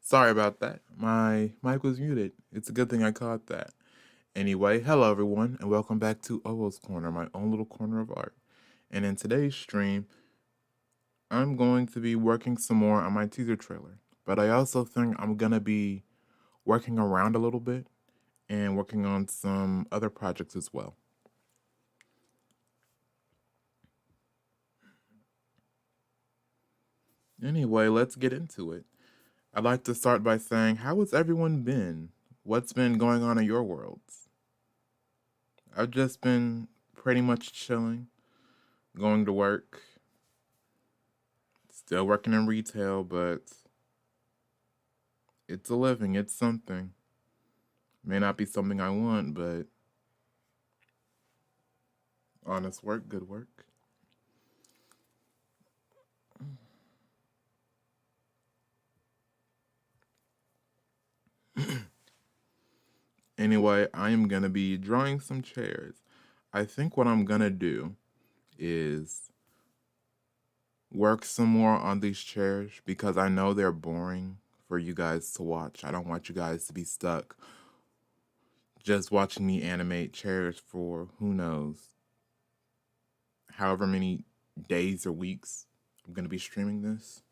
Sorry about that. My mic was muted. It's a good thing I caught that. Anyway, hello everyone, and welcome back to Owoh's Corner, my own little corner of art. And in today's stream, I'm going to be working some more on my teaser trailer. But I also think I'm gonna be working around a little bit and working on some other projects as well. Anyway, let's get into it. I'd like to start by saying, how has everyone been? What's been going on in your worlds? I've just been pretty much chilling, going to work, still working in retail, but it's a living, it's something. May not be something I want, but honest work, good work. Anyway, I am gonna be drawing some chairs. I think what I'm gonna do is work some more on these chairs because I know they're boring for you guys to watch. I don't want you guys to be stuck just watching me animate chairs for who knows however many days or weeks I'm gonna be streaming this.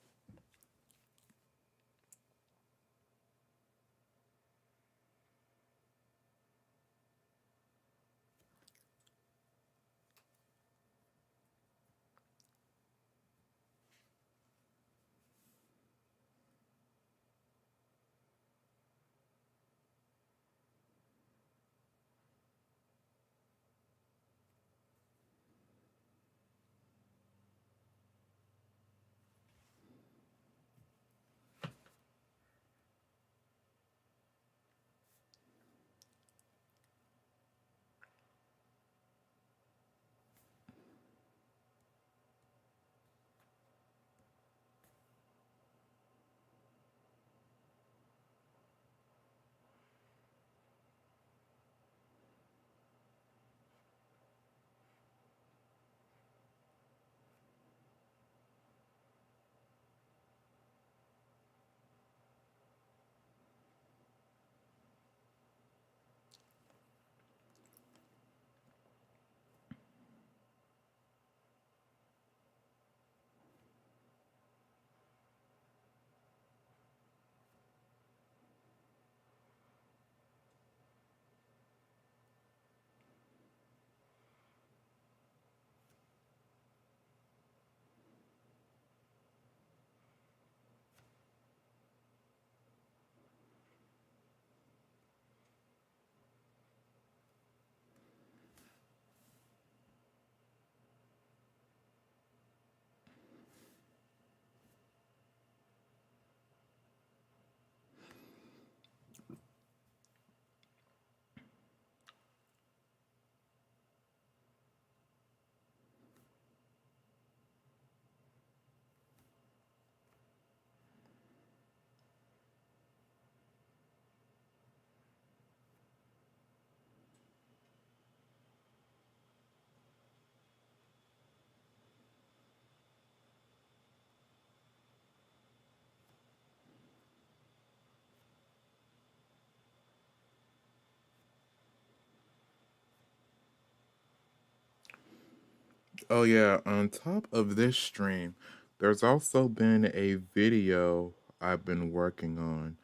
Oh yeah, on top of this stream, there's also been a video I've been working on,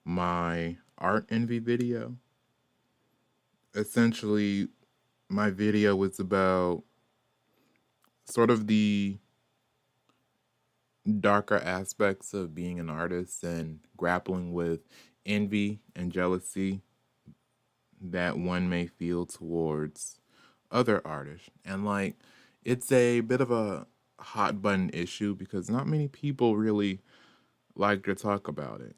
my art envy video. Essentially, my video was about sort of the darker aspects of being an artist and grappling with envy and jealousy that one may feel towards other artists. And like, it's a bit of a hot button issue because not many people really like to talk about it.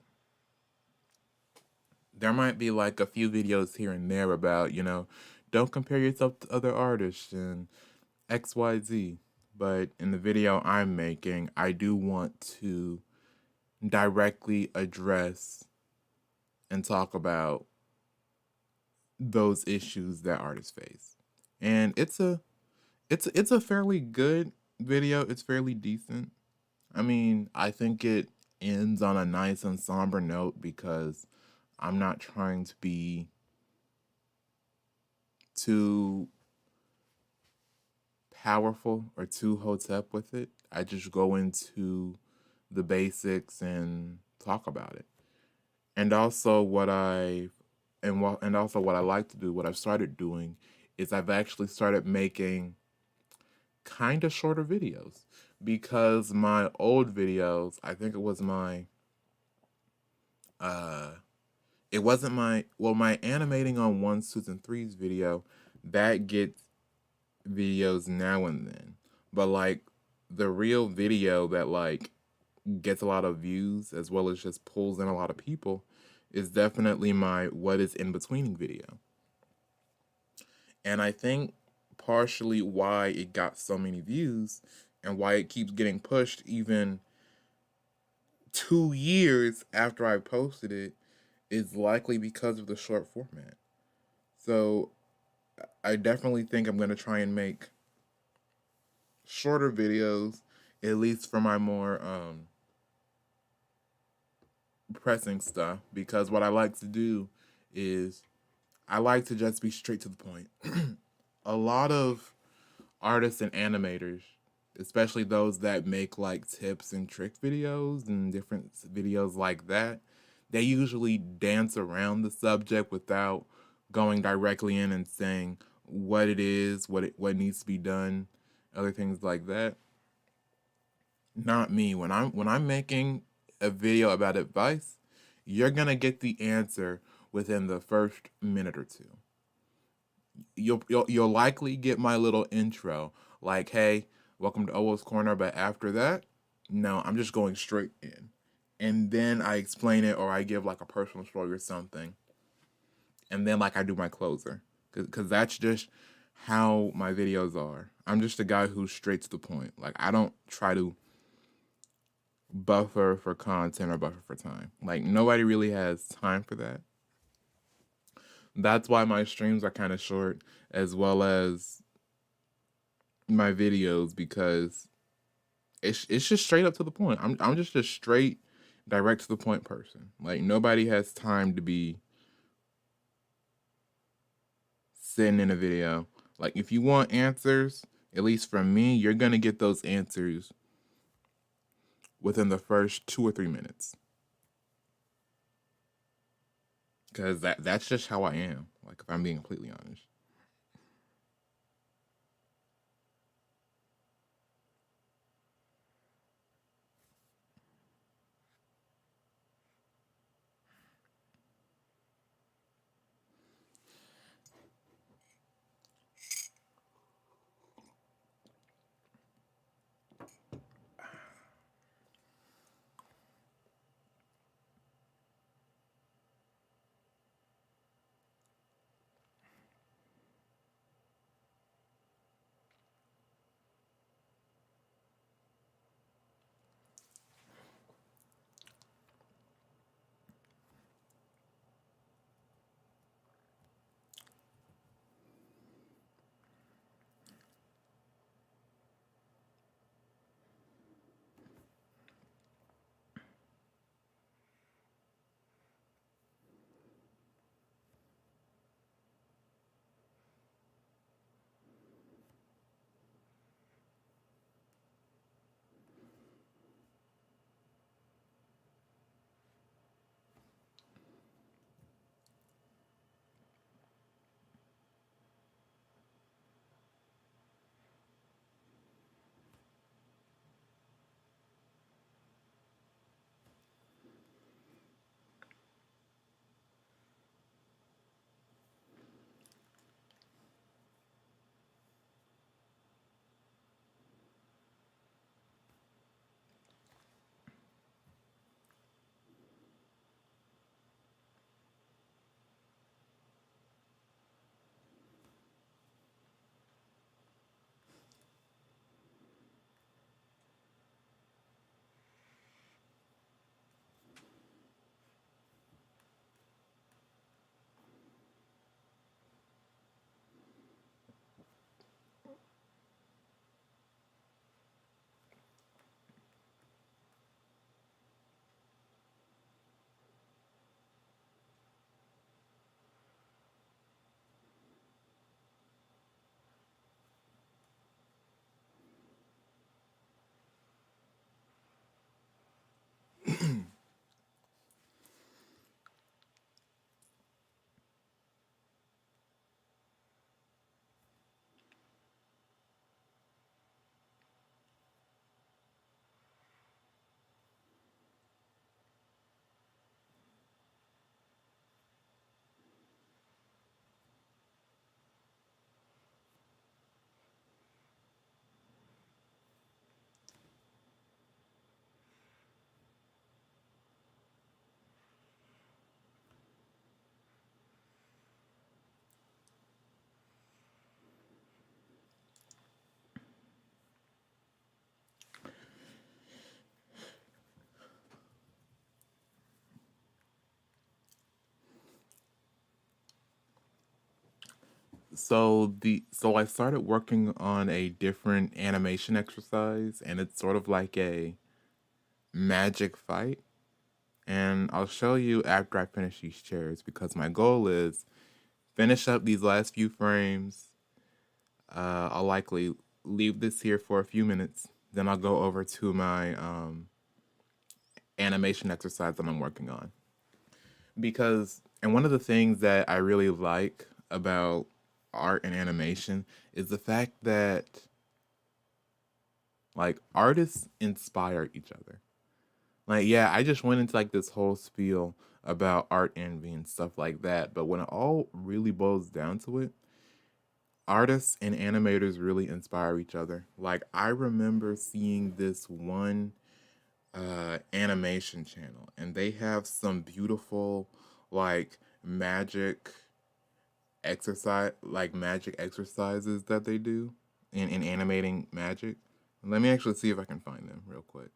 There might be like a few videos here and there about, don't compare yourself to other artists and XYZ. But in the video I'm making, I do want to directly address and talk about those issues that artists face. And it's a fairly good video. It's fairly decent. I mean, I think it ends on a nice and somber note because I'm not trying to be too powerful or too hotep with it. I just go into the basics and talk about it. And also what I like to do, what I've started doing is I've actually started making kind of shorter videos because my old videos, I think uh it wasn't my animating on ones, twos, and threes video that gets videos now and then. But like the real video that like gets a lot of views as well as just pulls in a lot of people is definitely my what is in betweening video. And I think partially why it got so many views and why it keeps getting pushed even 2 years after I posted it is likely because of the short format. So I definitely think I'm going to try and make shorter videos, at least for my more pressing stuff, because what I like to do is I like to just be straight to the point. A lot of artists and animators, especially those that make like tips and trick videos and different videos like that, they usually dance around the subject without going directly in and saying what it is, what needs to be done, other things like that. Not me. When I'm making a video about advice, you're gonna get the answer within the first minute or two. You'll likely get my little intro, like, "Hey, welcome to Owoh's Corner," but after that, no, I'm just going straight in, and then I explain it or I give like a personal story or something, and then like I do my closer, because that's just how my videos are. I'm just a guy who's straight to the point. Like I don't try to buffer for content or buffer for time. Like nobody really has time for that. That's why my streams are kind of short as well as my videos because it's just straight up to the point. I'm just a straight direct to the point person. Like nobody has time to be sitting in a video. Like if you want answers, at least from me, you're going to get those answers within the first 2 or 3 minutes. Cuz that's just how I am. Like if I'm being completely honest. So I started working on a different animation exercise, and it's sort of like a magic fight. And I'll show you after I finish these chairs because my goal is finish up these last few frames. I'll likely leave this here for a few minutes. Then I'll go over to my animation exercise that I'm working on. And one of the things that I really like about art and animation is the fact that like artists inspire each other. Like, yeah, I just went into like this whole spiel about art envy and stuff like that, but when it all really boils down to it, artists and animators really inspire each other. Like, I remember seeing this one animation channel, and they have some beautiful like magic magic exercises that they do in animating magic. Let me actually see if I can find them real quick.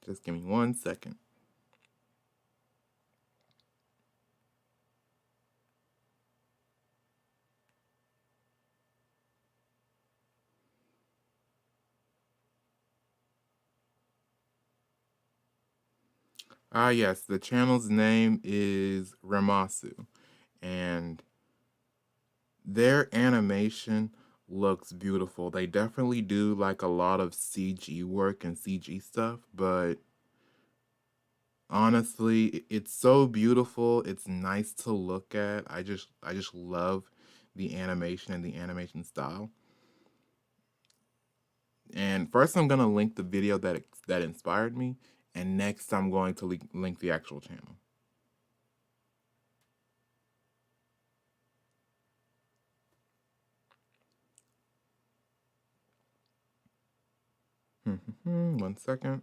Just give me 1 second. Ah, yes, the channel's name is Ramasu, and their animation looks beautiful. They definitely do like a lot of CG work and CG stuff, but honestly, it's so beautiful. It's nice to look at. I just love the animation and the animation style. And first I'm going to link the video that inspired me, and next I'm going to link the actual channel. One second.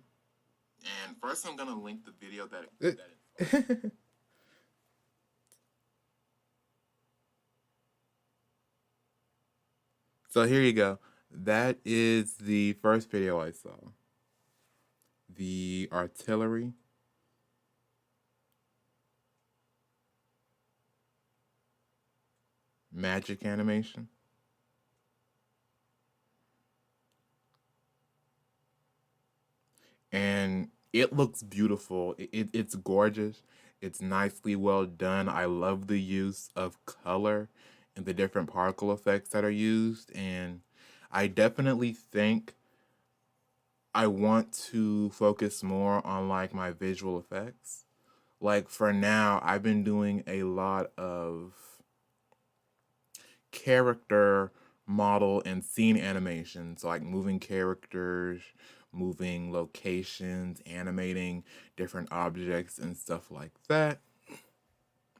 And first, I'm gonna link the video that. So here you go. That is the first video I saw. The artillery. Magic animation. And it looks beautiful. It's gorgeous. It's nicely well done. I love the use of color and the different particle effects that are used. And I definitely think I want to focus more on like my visual effects. Like for now, I've been doing a lot of character model and scene animations, like moving characters, moving locations, animating different objects and stuff like that.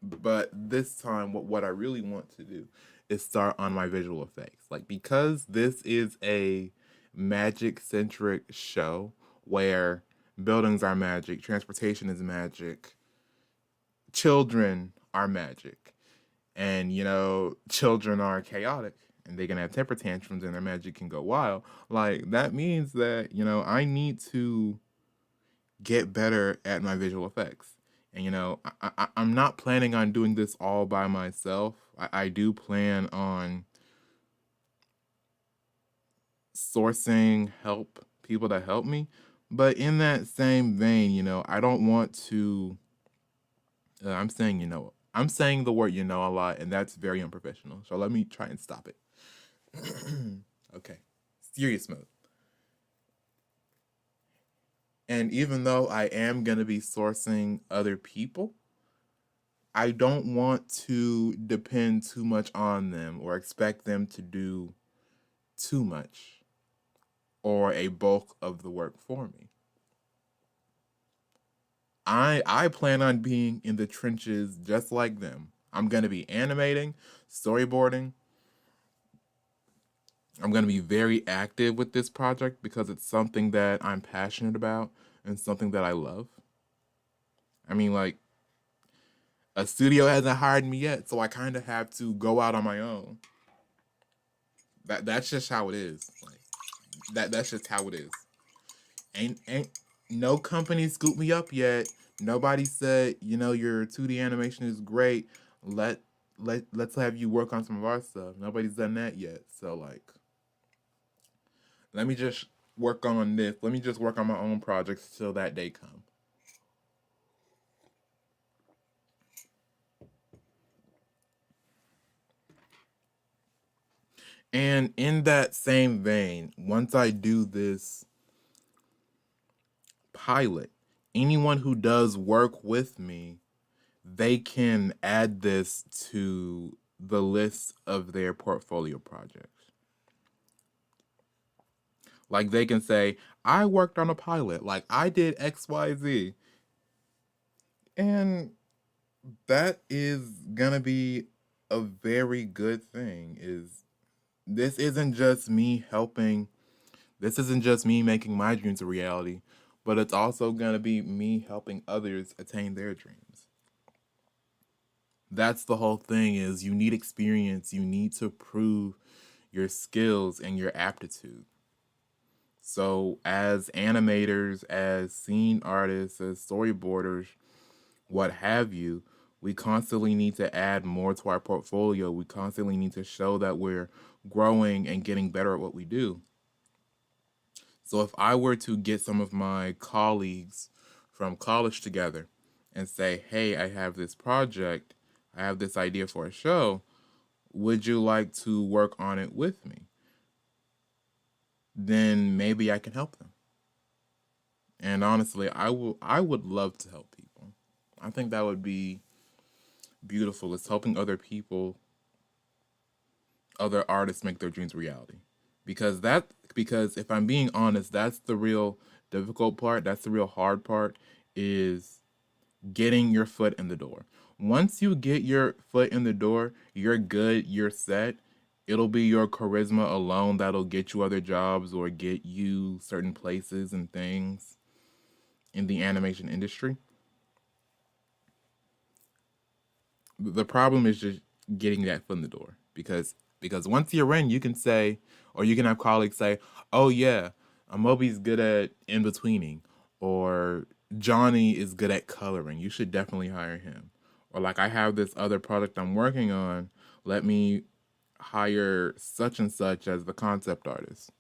But this time, what I really want to do is start on my visual effects. Like, because this is a magic centric show where buildings are magic, transportation is magic, children are magic, and children are chaotic and they can have temper tantrums and their magic can go wild. Like, that means that I need to get better at my visual effects. And I'm not planning on doing this all by myself. I do plan on sourcing help, people to help me. But in that same vein, I don't want to. I'm saying the word a lot, and that's very unprofessional. So let me try and stop it. Okay, serious mode. And even though I am going to be sourcing other people, I don't want to depend too much on them or expect them to do too much or a bulk of the work for me. I plan on being in the trenches just like them. I'm going to be animating, storyboarding. I'm going to be very active with this project because it's something that I'm passionate about and something that I love. I mean, like, a studio hasn't hired me yet, so I kind of have to go out on my own. That's just how it is. Like, that's just how it is. Ain't no company scooped me up yet. Nobody said, your 2D animation is great. let's have you work on some of our stuff. Nobody's done that yet. So like, let me just work on this. Let me just work on my own projects till that day comes. And in that same vein, once I do this pilot, anyone who does work with me, they can add this to the list of their portfolio projects. Like they can say, I worked on a pilot, like I did XYZ. And that is gonna be a very good thing. Is this isn't just me helping, this isn't just me making my dreams a reality, but it's also gonna be me helping others attain their dreams. That's the whole thing is you need experience, you need to prove your skills and your aptitude. So as animators, as scene artists, as storyboarders, what have you, we constantly need to add more to our portfolio. We constantly need to show that we're growing and getting better at what we do. So if I were to get some of my colleagues from college together and say, hey, I have this project, I have this idea for a show, would you like to work on it with me? Then maybe I can help them. And honestly, I would love to help people. I think that would be beautiful. It's helping other people, other artists make their dreams reality. Because if I'm being honest, that's the real difficult part. That's the real hard part is getting your foot in the door. Once you get your foot in the door, you're good, you're set. It'll be your charisma alone that'll get you other jobs or get you certain places and things in the animation industry. The problem is just getting that foot in the door because once you're in, you can say, or you can have colleagues say, "Oh yeah, Amobi's good at in betweening," or Johnny is good at coloring. You should definitely hire him. Or like I have this other product I'm working on. Let me hire such and such as the concept artist.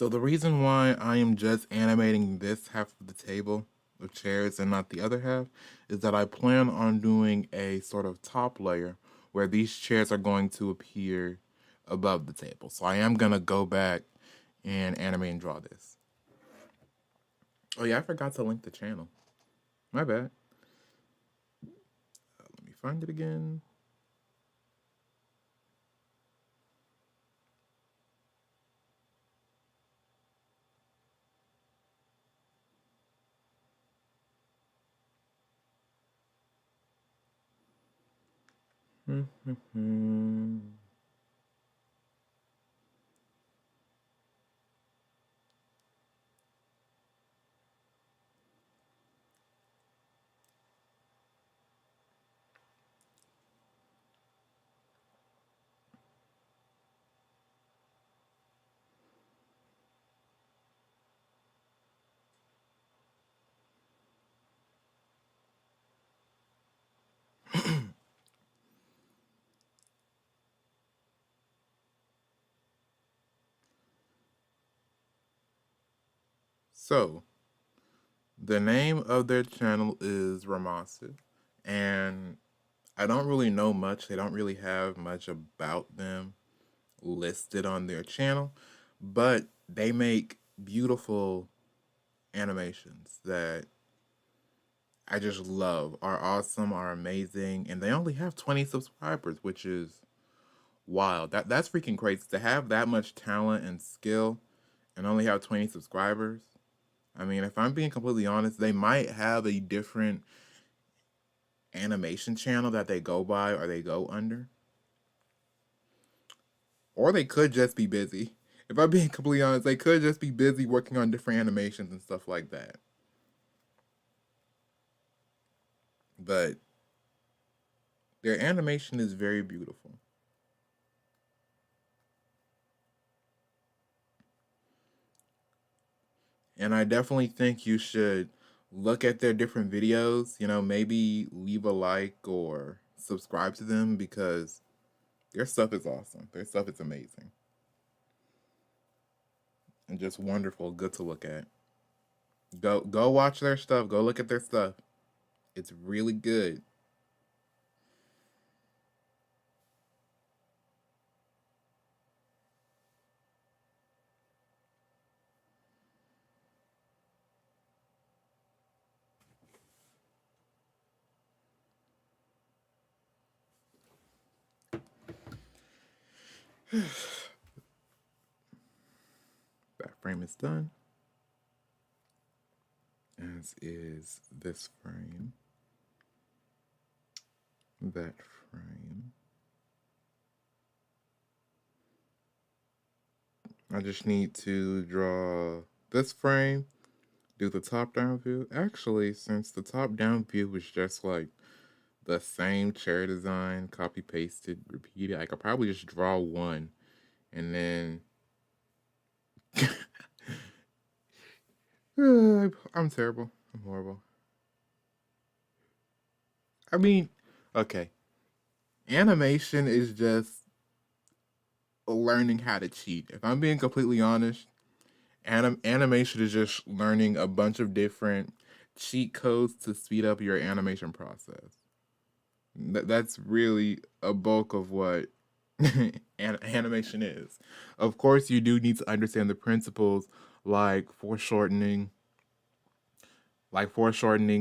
So the reason why I am just animating this half of the table of chairs and not the other half is that I plan on doing a sort of top layer where these chairs are going to appear above the table. So I am going to go back and animate and draw this. Oh yeah, I forgot to link the channel. My bad. Let me find it again. So, the name of their channel is Ramasa, and I don't really know much. They don't really have much about them listed on their channel, but they make beautiful animations that I just love, are awesome, are amazing, and they only have 20 subscribers, which is wild. That's freaking crazy to have that much talent and skill and only have 20 subscribers. I mean, if I'm being completely honest, they might have a different animation channel that they go by or they go under. Or they could just be busy. If I'm being completely honest, they could just be busy working on different animations and stuff like that. But their animation is very beautiful. And I definitely think you should look at their different videos, maybe leave a like or subscribe to them because their stuff is awesome. Their stuff is amazing. And just wonderful, good to look at. Go watch their stuff. Go look at their stuff. It's really good. That frame is done. As is this frame. That frame. I just need to draw this frame, do the top down view. Actually, since the top down view was just like the same chair design, copy pasted, repeated, I could probably just draw one and then I'm terrible. I'm horrible. I mean, okay. Animation is just learning how to cheat. If I'm being completely honest, animation is just learning a bunch of different cheat codes to speed up your animation process. That's really a bulk of what animation is. Of course, you do need to understand the principles like foreshortening,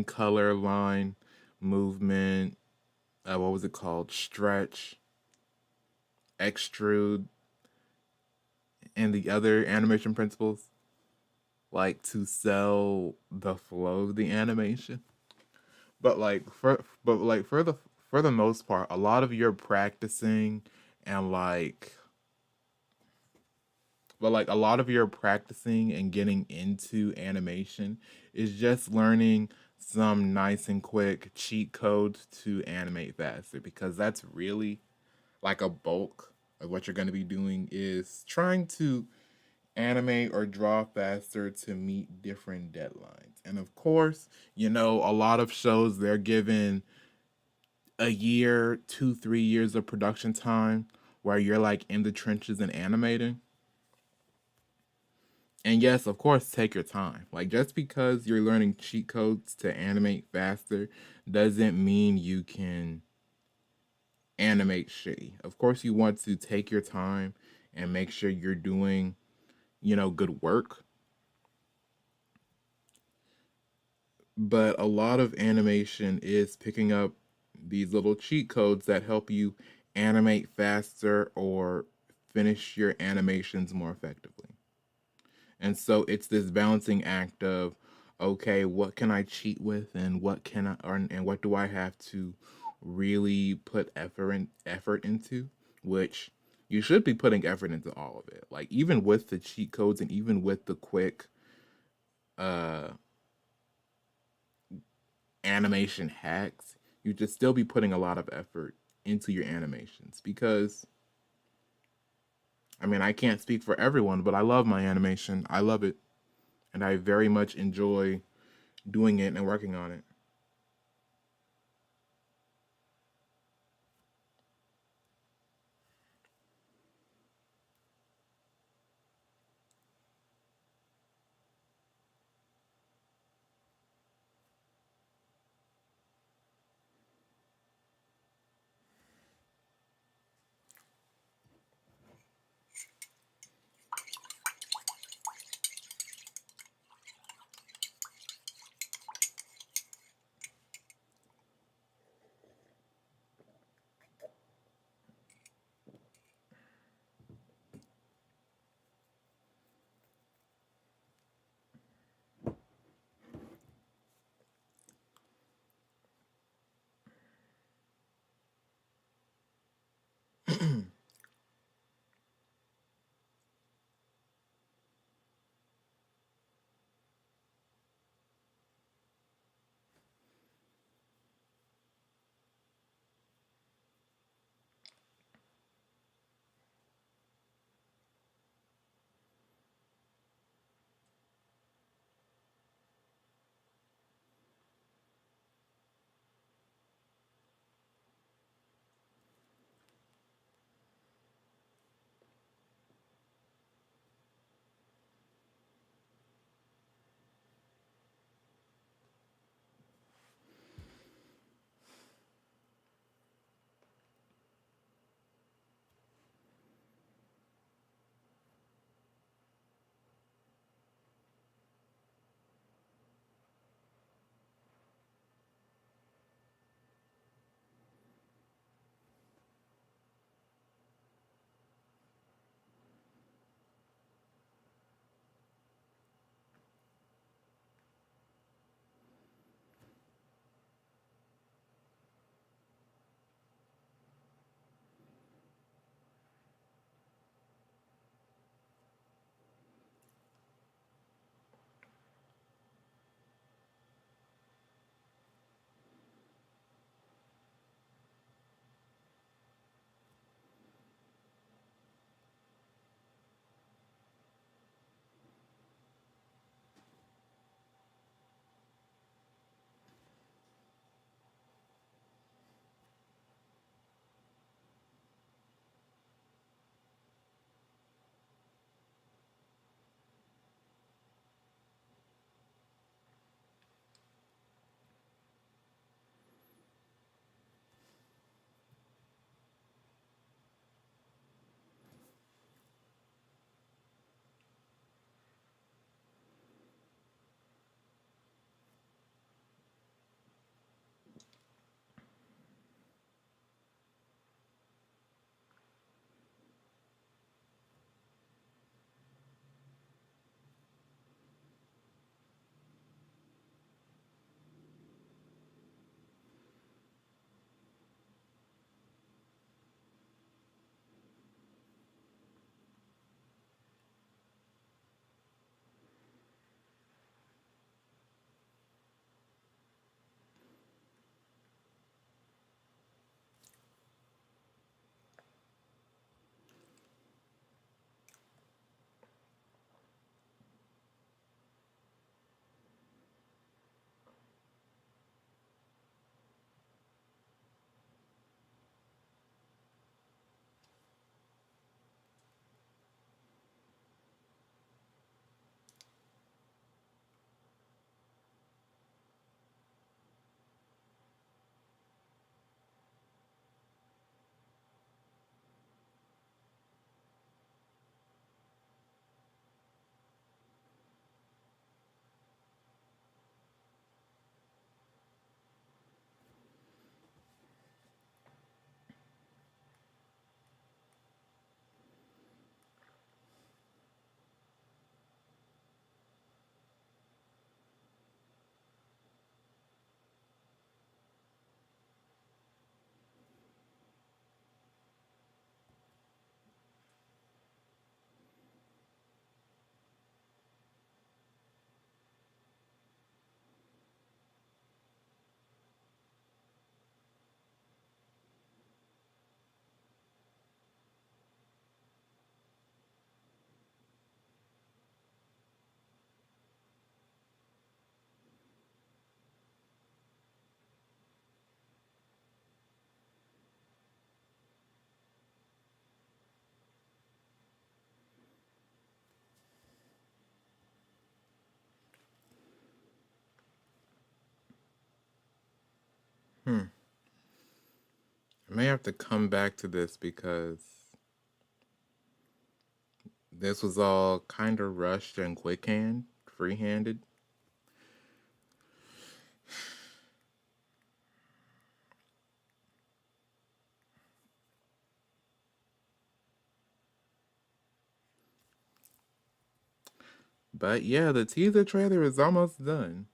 color, line, movement. What was it called? Stretch, extrude, and the other animation principles, like to sell the flow of the animation. But for the most part, a lot of your practicing and a lot of your practicing and getting into animation is just learning some nice and quick cheat codes to animate faster because that's really like a bulk of what you're going to be doing is trying to animate or draw faster to meet different deadlines. And of course, a lot of shows they're given a year, 2, 3 years of production time where you're like in the trenches and animating. And yes, of course, take your time. Like, just because you're learning cheat codes to animate faster doesn't mean you can animate shitty. Of course, you want to take your time and make sure you're doing, good work. But a lot of animation is picking up these little cheat codes that help you animate faster or finish your animations more effectively. And so it's this balancing act of, okay, what can I cheat with, and what can I, or, and what do I have to really put effort into, which you should be putting effort into all of it. Like, even with the cheat codes and even with the quick uh animation hacks, you should still be putting a lot of effort into your animations, because I mean, I can't speak for everyone, but I love my animation. I love it, and I very much enjoy doing it and working on it. may have to come back to this because this was all kind of rushed and free-handed. But yeah, the teaser trailer is almost done.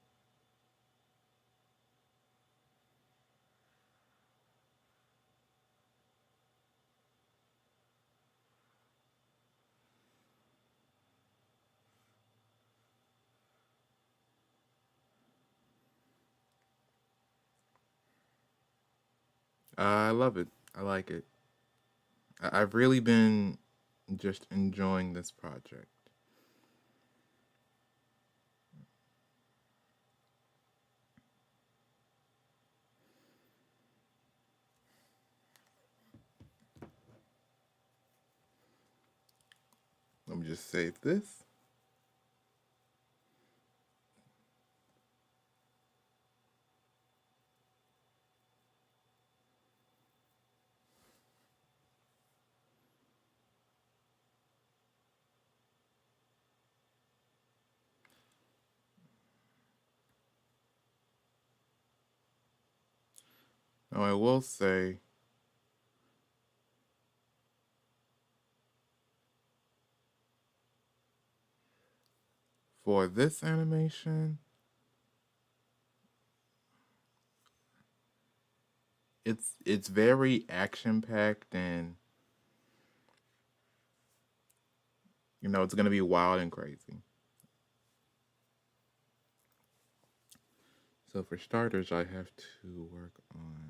I love it. I like it. I've really been just enjoying this project. Let me just save this. Now, I will say, for this animation, it's very action packed, and it's gonna be wild and crazy. So for starters, I have to work on.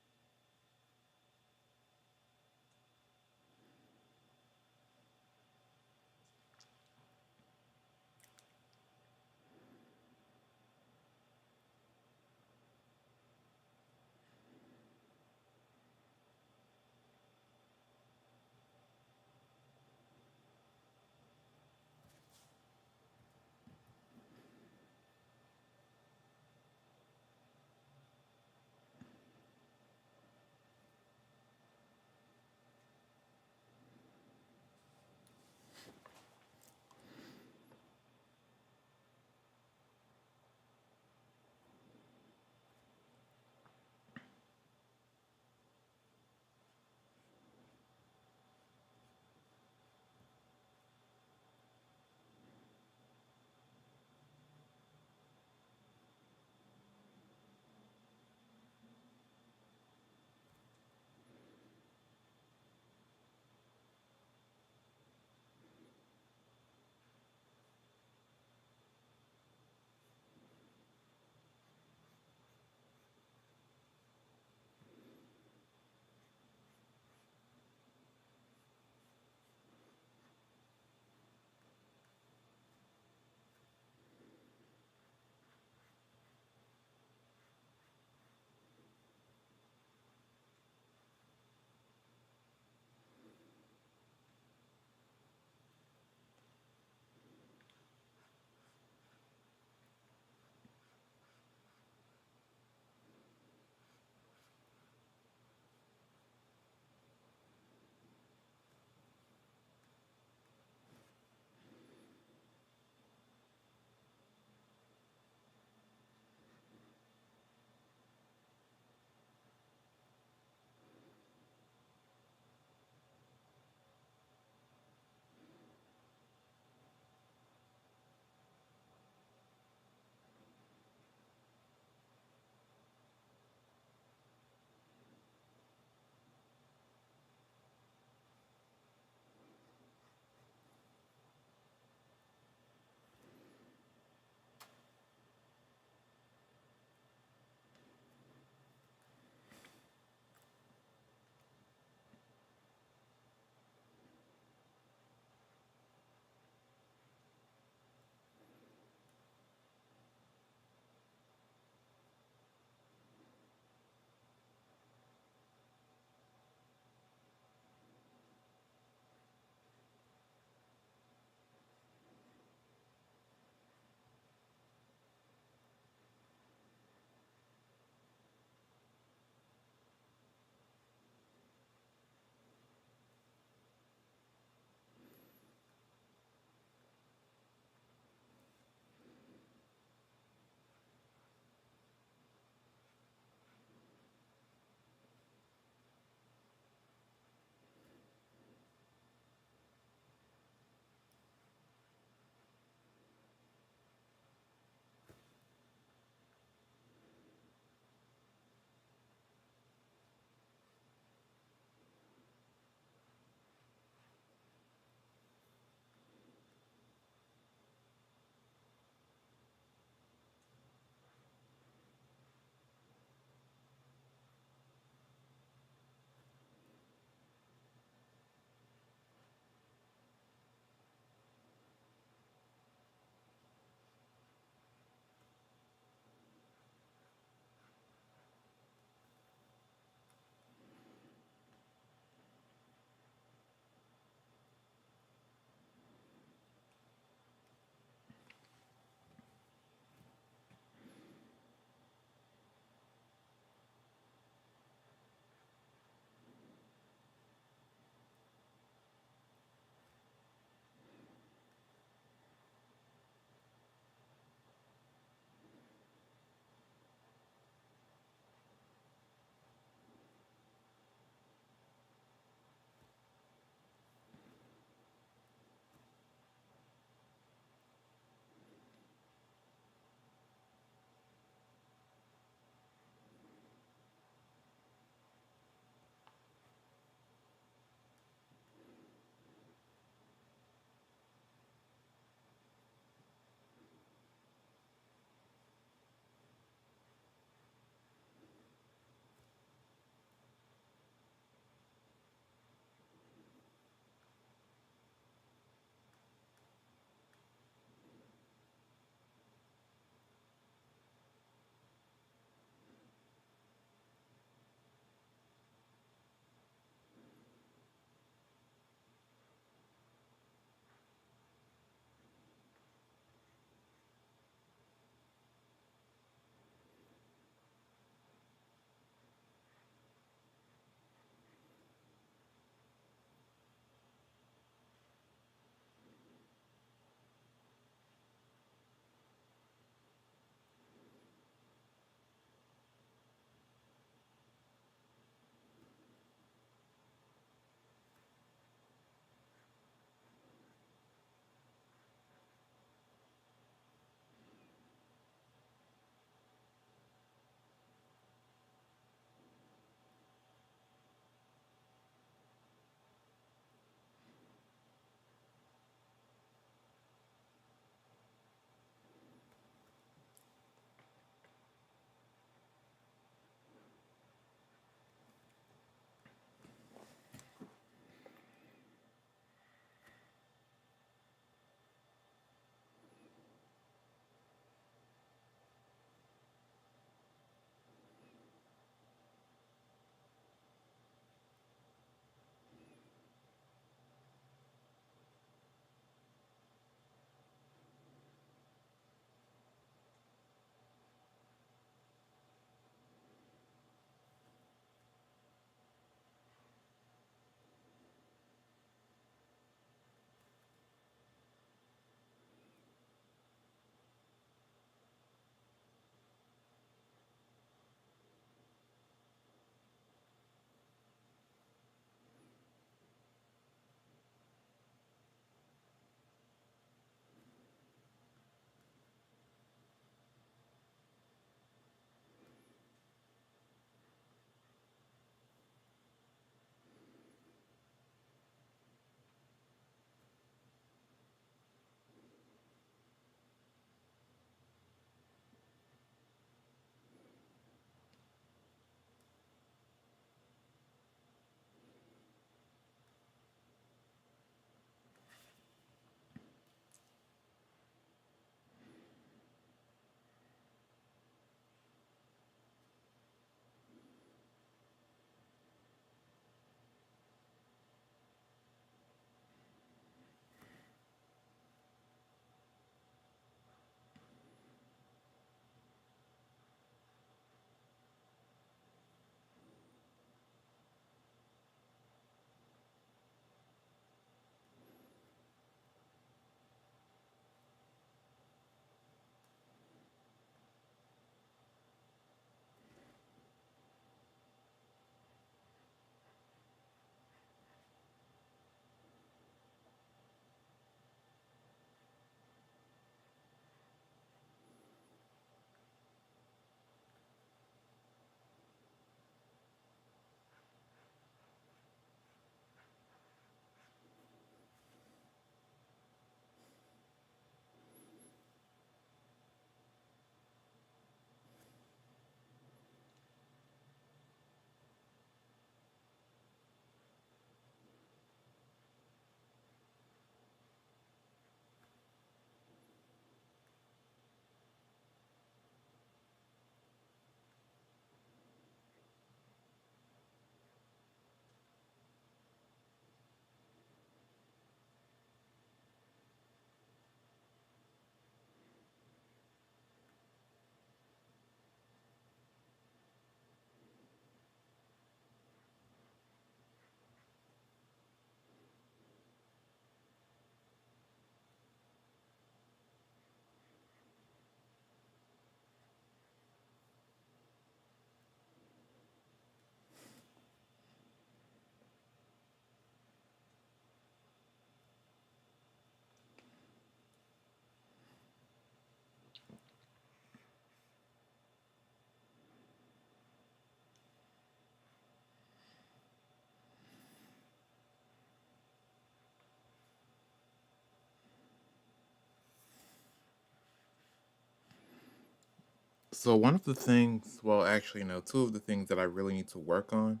So one of the things, well, actually, no, two of the things that I really need to work on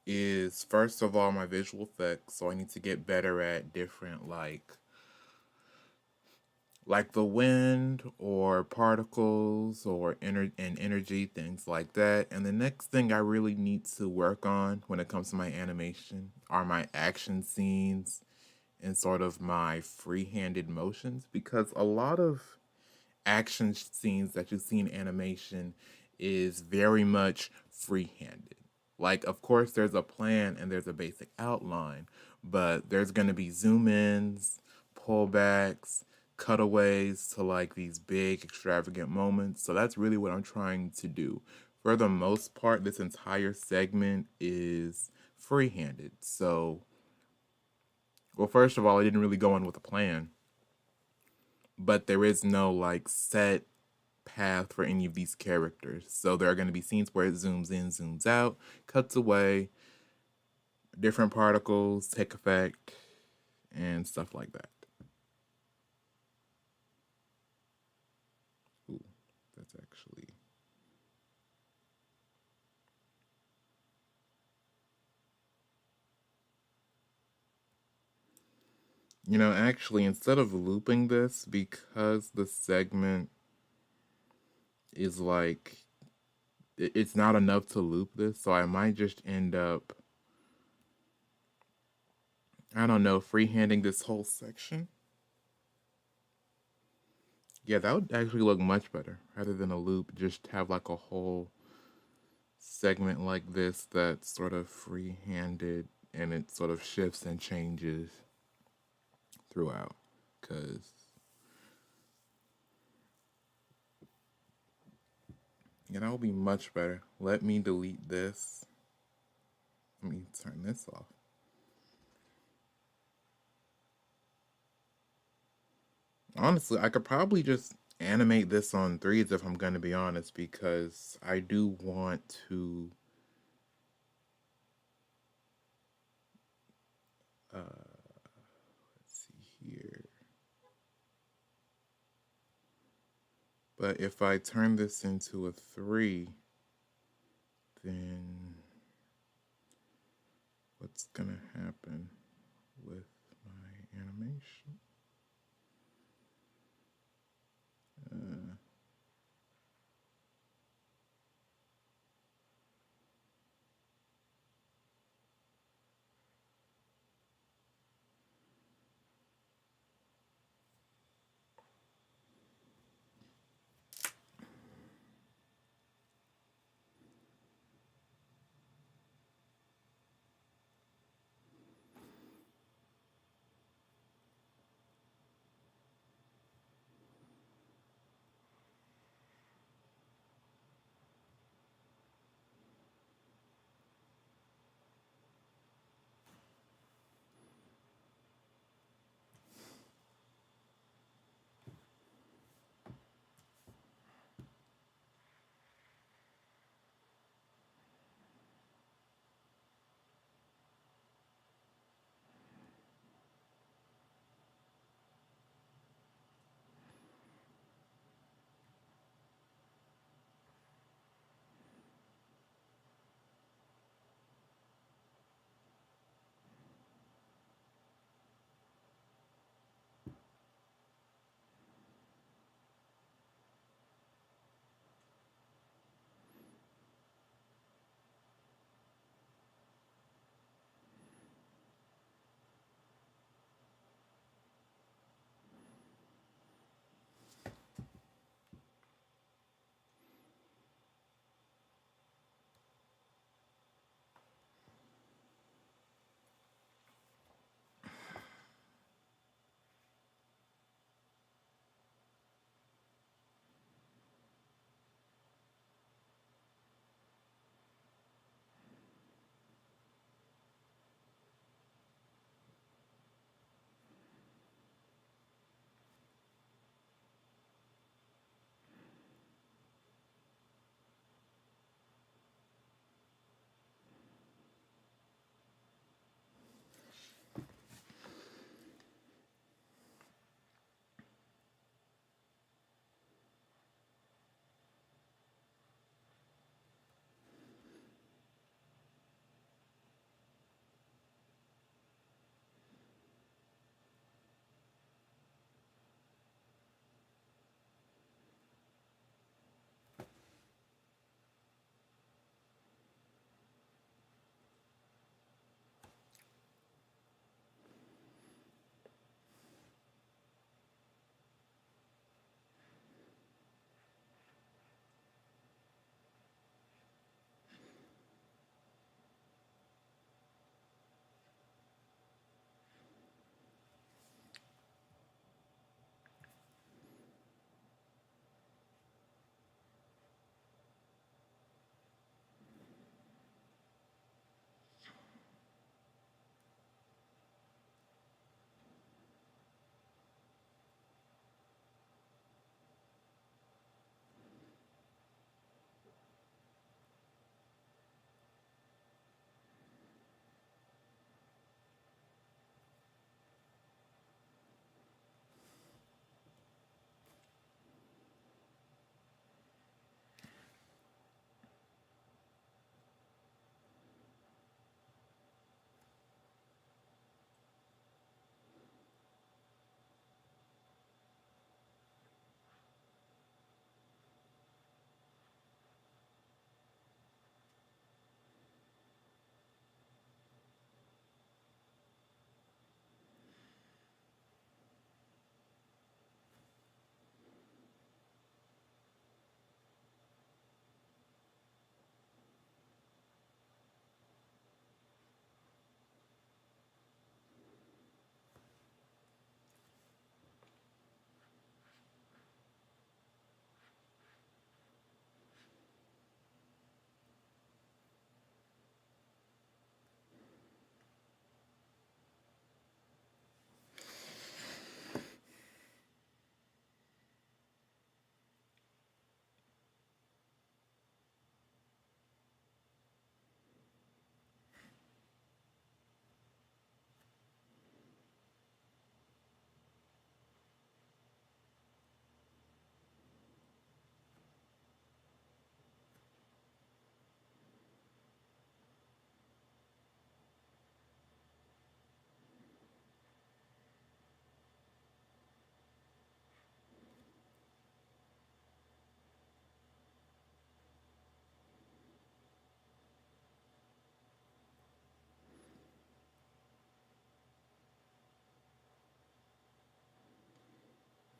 is first of all my visual effects. So I need to get better at different like the wind or particles or energy, things like that. And the next thing I really need to work on when it comes to my animation are my action scenes and sort of my free-handed motions, because a lot of action scenes that you see in animation is very much free-handed. Like, of course, there's a plan and there's a basic outline, but there's going to be zoom ins, pullbacks, cutaways to like these big, extravagant moments. So that's really what I'm trying to do. For the most part, this entire segment is free-handed. So, well, first of all, I didn't really go in with a plan, but there is no like set path for any of these characters. So there are going to be scenes where it zooms in, zooms out, cuts away, different particles take effect, and stuff like that. Ooh, that's actually. You know, actually, instead of looping this, because the segment is like, it's not enough to loop this, so I might just end up, I don't know, freehanding this whole section. Yeah, that would actually look much better rather than a loop. Just have like a whole segment like this that's sort of free-handed and it sort of shifts and changes throughout. Cause yeah, that will be much better. Let me delete this. Let me turn this off. Honestly, I could probably just animate this on threes if I'm gonna be honest, because I do want to let's see here. But if I turn this into a three, then what's gonna happen with my animation? Uh,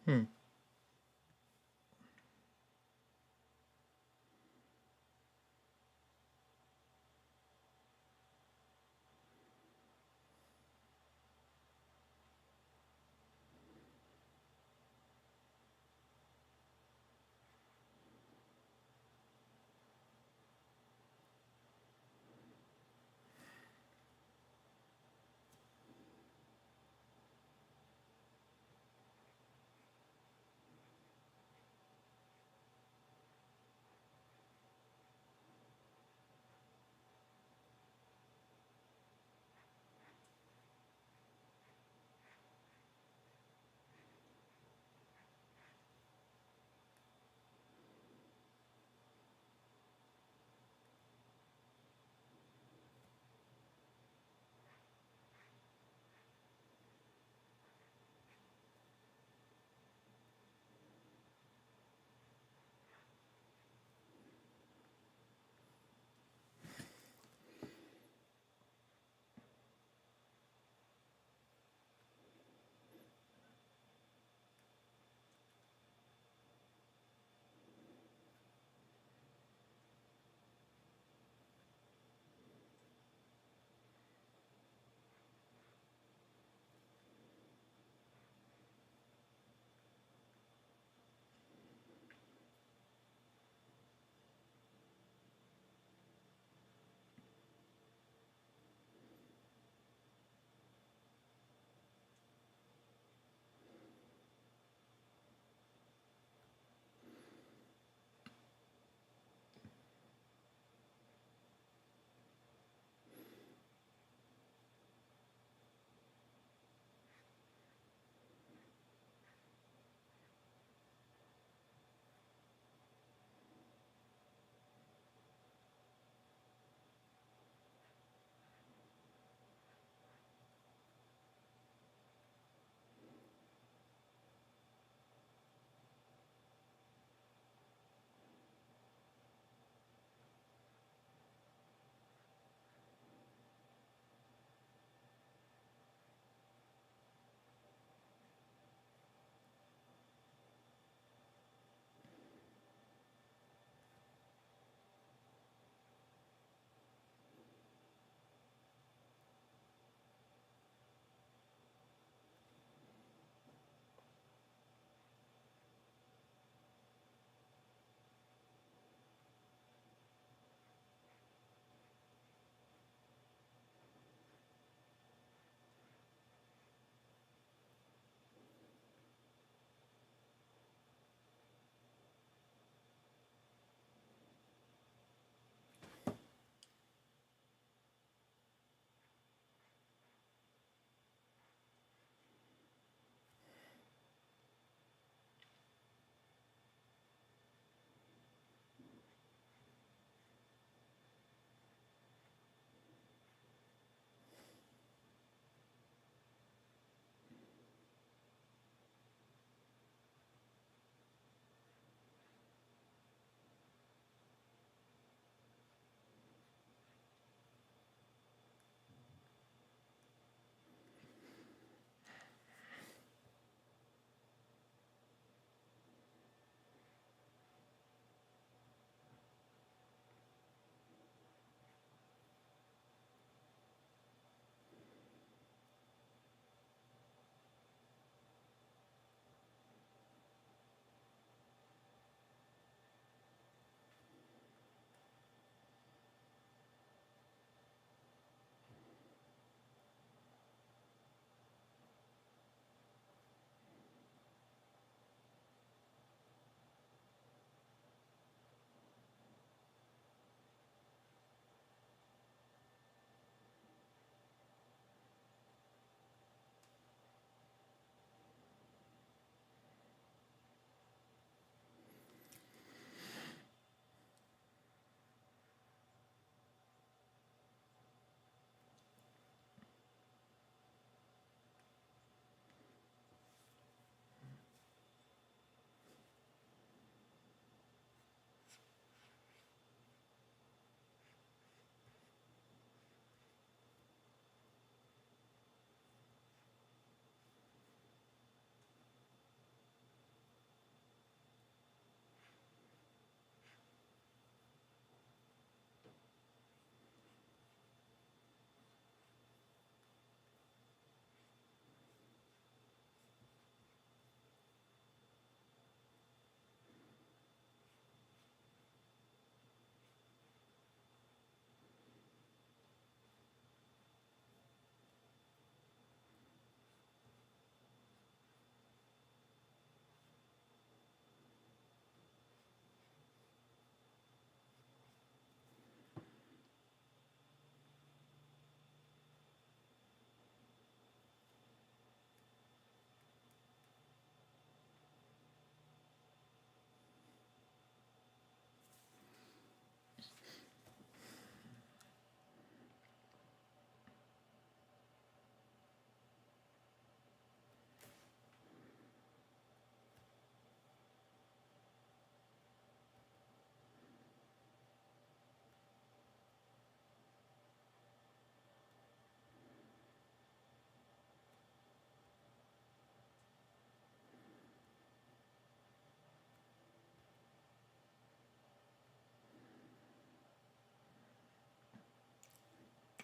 Hmm.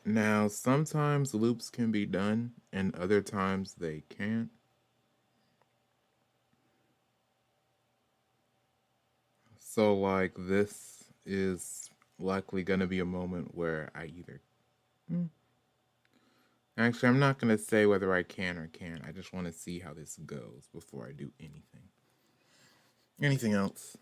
Now, sometimes loops can be done and other times they can't. So, like, this is likely going to be a moment where I either. Hmm, Actually, I'm not going to say whether I can or can't. I just want to see how this goes before I do anything. Anything else?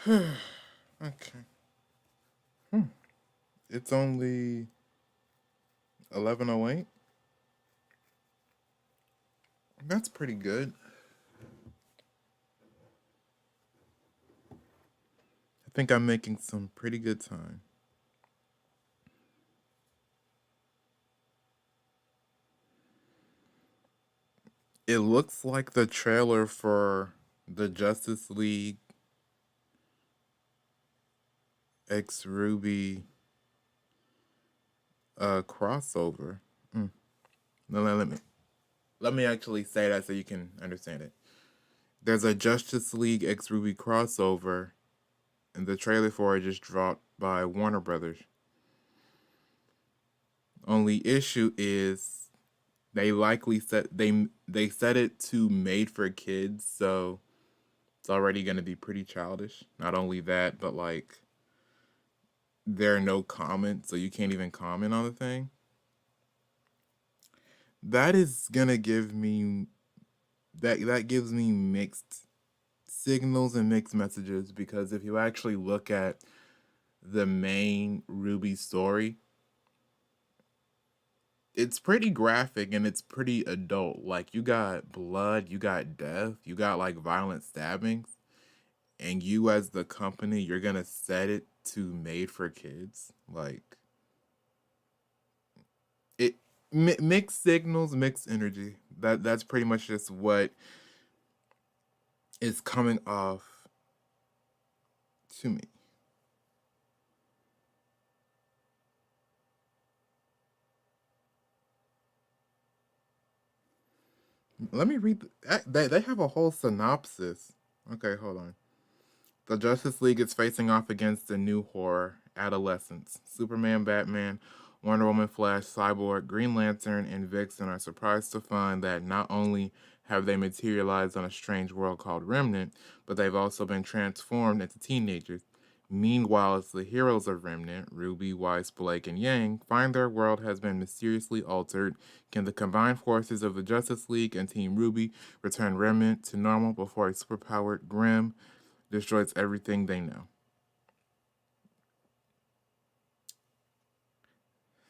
Okay. Hmm. It's only 11:08. That's pretty good. I think I'm making some pretty good time. It looks like the trailer for the Justice League X Ruby crossover. Mm. No, let me actually say that so you can understand it. There's a Justice League X Ruby crossover, and the trailer for it just dropped by Warner Brothers. Only issue is they set it to made for kids, so it's already gonna be pretty childish. Not only that, but like there are no comments, so you can't even comment on the thing. That is gonna give me that gives me mixed signals and mixed messages because if you actually look at the main Ruby story, it's pretty graphic and it's pretty adult. Like you got blood, you got death, you got like violent stabbings, and you as the company, you're gonna set it to made for kids. Like it mixed signals, mixed energy. That's pretty much just what is coming off to me. Let me read. They have a whole synopsis. Okay, hold on. The Justice League is facing off against a new horror, adolescence. Superman, Batman, Wonder Woman, Flash, Cyborg, Green Lantern, and Vixen are surprised to find that not only have they materialized on a strange world called Remnant, but they've also been transformed into teenagers. Meanwhile, as the heroes of Remnant, Ruby, Weiss, Blake, and Yang, find their world has been mysteriously altered, can the combined forces of the Justice League and Team Ruby return Remnant to normal before a superpowered Grim destroys everything they know?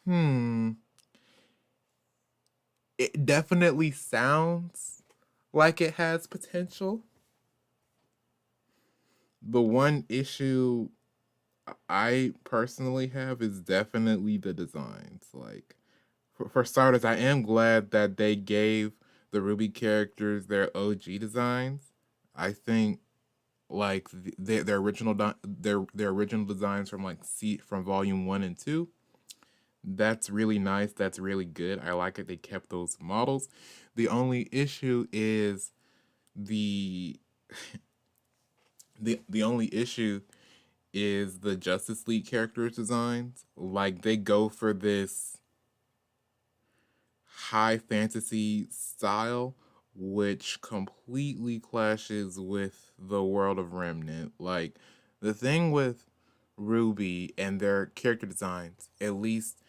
Hmm. It definitely sounds like it has potential. The one issue I personally have is definitely the designs. Like, for starters, I am glad that they gave the Ruby characters their OG designs. I think like their original their original designs from like from volume 1 and 2, that's really nice, that's really good. I like it they kept those models. The only issue is the the only issue is the Justice League characters designs. Like they go for this high fantasy style, which completely clashes with the world of Remnant. Like the thing with Ruby and their character designs, at least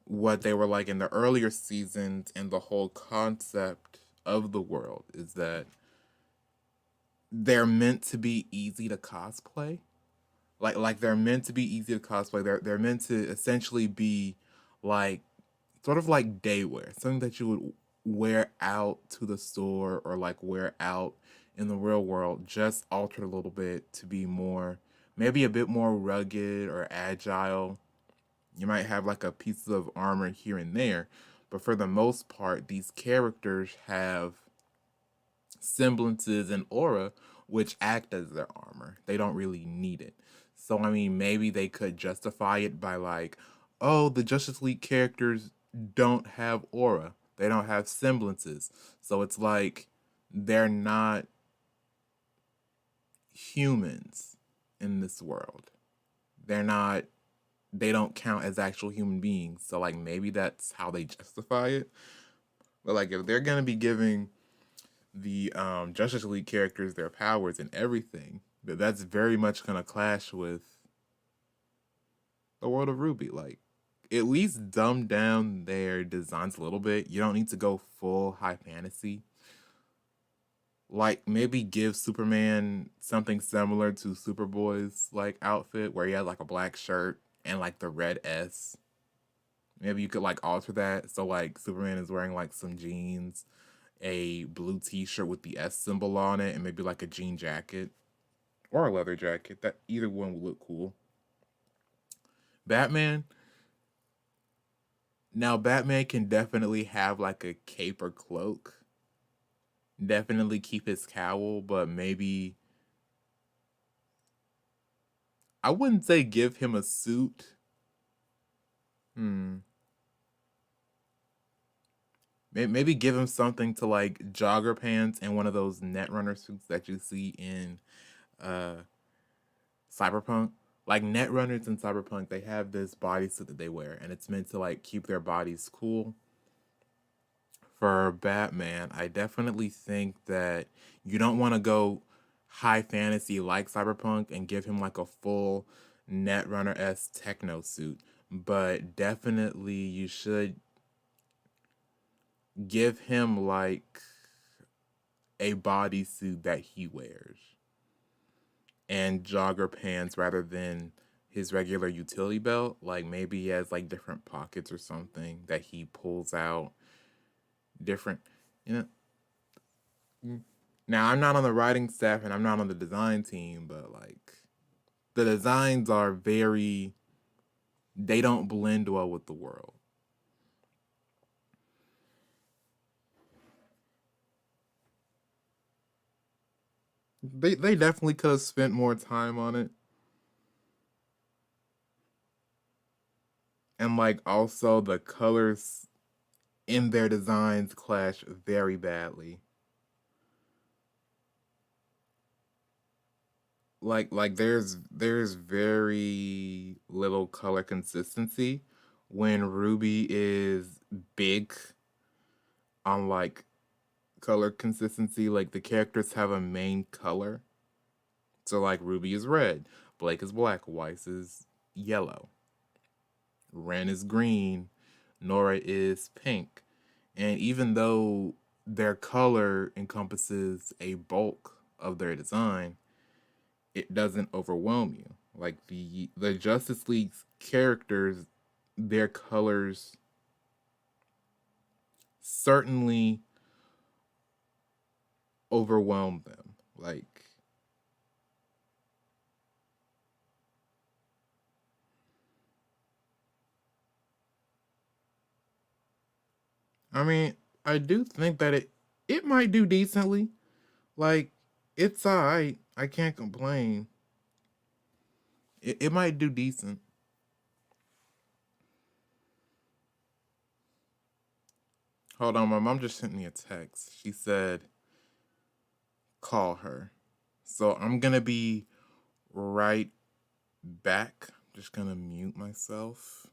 what they were like in the earlier seasons and the whole concept of the world, is that they're meant to be easy to cosplay. Like they're meant to be easy to cosplay. They're meant to essentially be like sort of like day wear, something that you would wear out to the store or like wear out in the real world, just altered a little bit to be more, maybe a bit more rugged or agile. You might have like a piece of armor here and there, but for the most part, these characters have semblances and aura which act as their armor. They don't really need it. So I mean, maybe they could justify it by like, oh, the Justice League characters don't have aura. They don't have semblances. So it's like they're not humans in this world. They're not they don't count as actual human beings. So like maybe that's how they justify it. But like if they're gonna be giving the Justice League characters their powers and everything, that's very much gonna clash with the world of Ruby. Like, at least dumb down their designs a little bit. You don't need to go full high fantasy. Like maybe give Superman something similar to Superboy's like outfit where he has like a black shirt and like the red S. Maybe you could like alter that so like Superman is wearing like some jeans, a blue T-shirt with the S symbol on it, and maybe like a jean jacket or a leather jacket. That either one would look cool. Batman. Now Batman can definitely have like a cape or cloak. Definitely keep his cowl, but maybe I wouldn't say give him a suit. Hmm. Maybe give him something to like jogger pants and one of those netrunner suits that you see in uh Cyberpunk. Like netrunners in Cyberpunk, they have this bodysuit that they wear, and it's meant to like keep their bodies cool. For Batman, I definitely think that you don't want to go high fantasy like Cyberpunk and give him like a full Netrunner S techno suit, but definitely you should give him like a bodysuit that he wears and jogger pants rather than his regular utility belt. Like maybe he has like different pockets or something that he pulls out different, you know. Now I'm not on the writing staff and I'm not on the design team, but like the designs are very they don't blend well with the world. They definitely could have spent more time on it. And like also the colors in their designs clash very badly. Like there's very little color consistency when Ruby is big on like color consistency. Like the characters have a main color. So like Ruby is red, Blake is black, Weiss is yellow, Ren is green, Nora is pink. And even though their color encompasses a bulk of their design, it doesn't overwhelm you. Like the Justice League's characters, their colors certainly overwhelm them. Like I mean, I do think that it might do decently. Like it's alright. I can't complain. It might do decent. Hold on, my mom just sent me a text. She said call her. So I'm gonna be right back. Just gonna mute myself.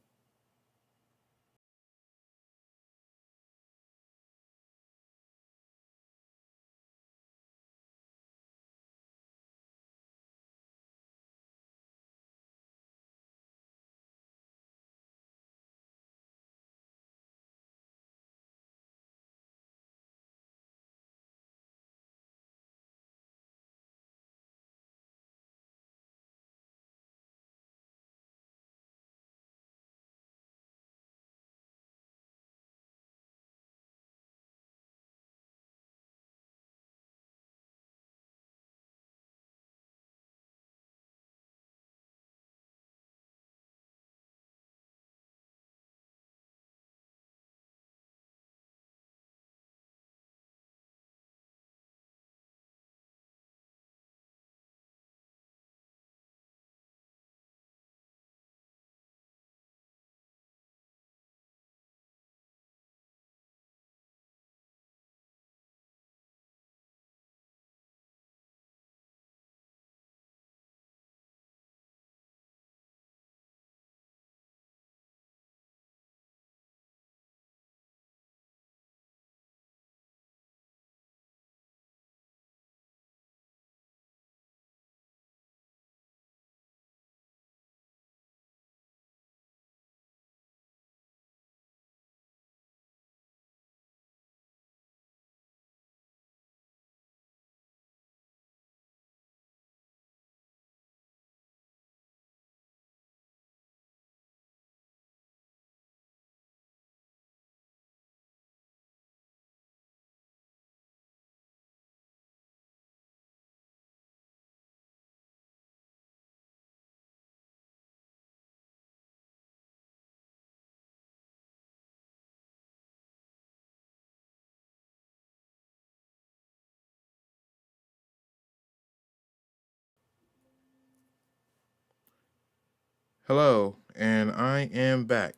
Hello, and I am back.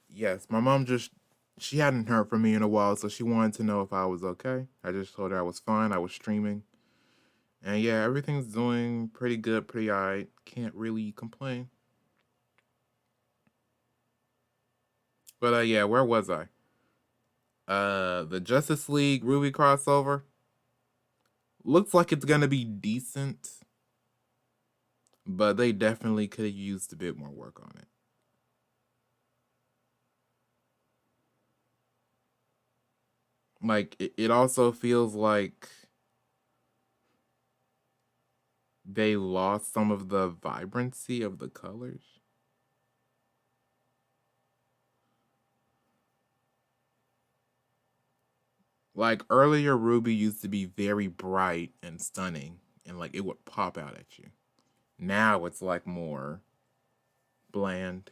Yes, my mom just she hadn't heard from me in a while, so she wanted to know if I was okay. I just told her I was fine. I was streaming, and yeah, everything's doing pretty good, pretty alright. Can't really complain. But yeah, where was I? The Justice League Ruby crossover looks like it's gonna be decent, but they definitely could have used a bit more work on it. Like it also feels like they lost some of the vibrancy of the colors. Like earlier, Ruby used to be very bright and stunning, and like it would pop out at you. Now it's like more bland.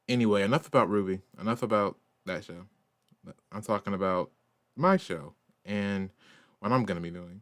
Anyway, enough about Ruby. Enough about that show. I'm talking about my show and what I'm gonna be doing.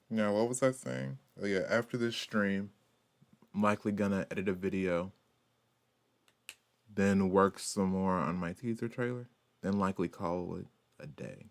Now, what was I saying? Oh yeah, after this stream, I'm likely gonna edit a video, then work some more on my teaser trailer, then likely call it a day.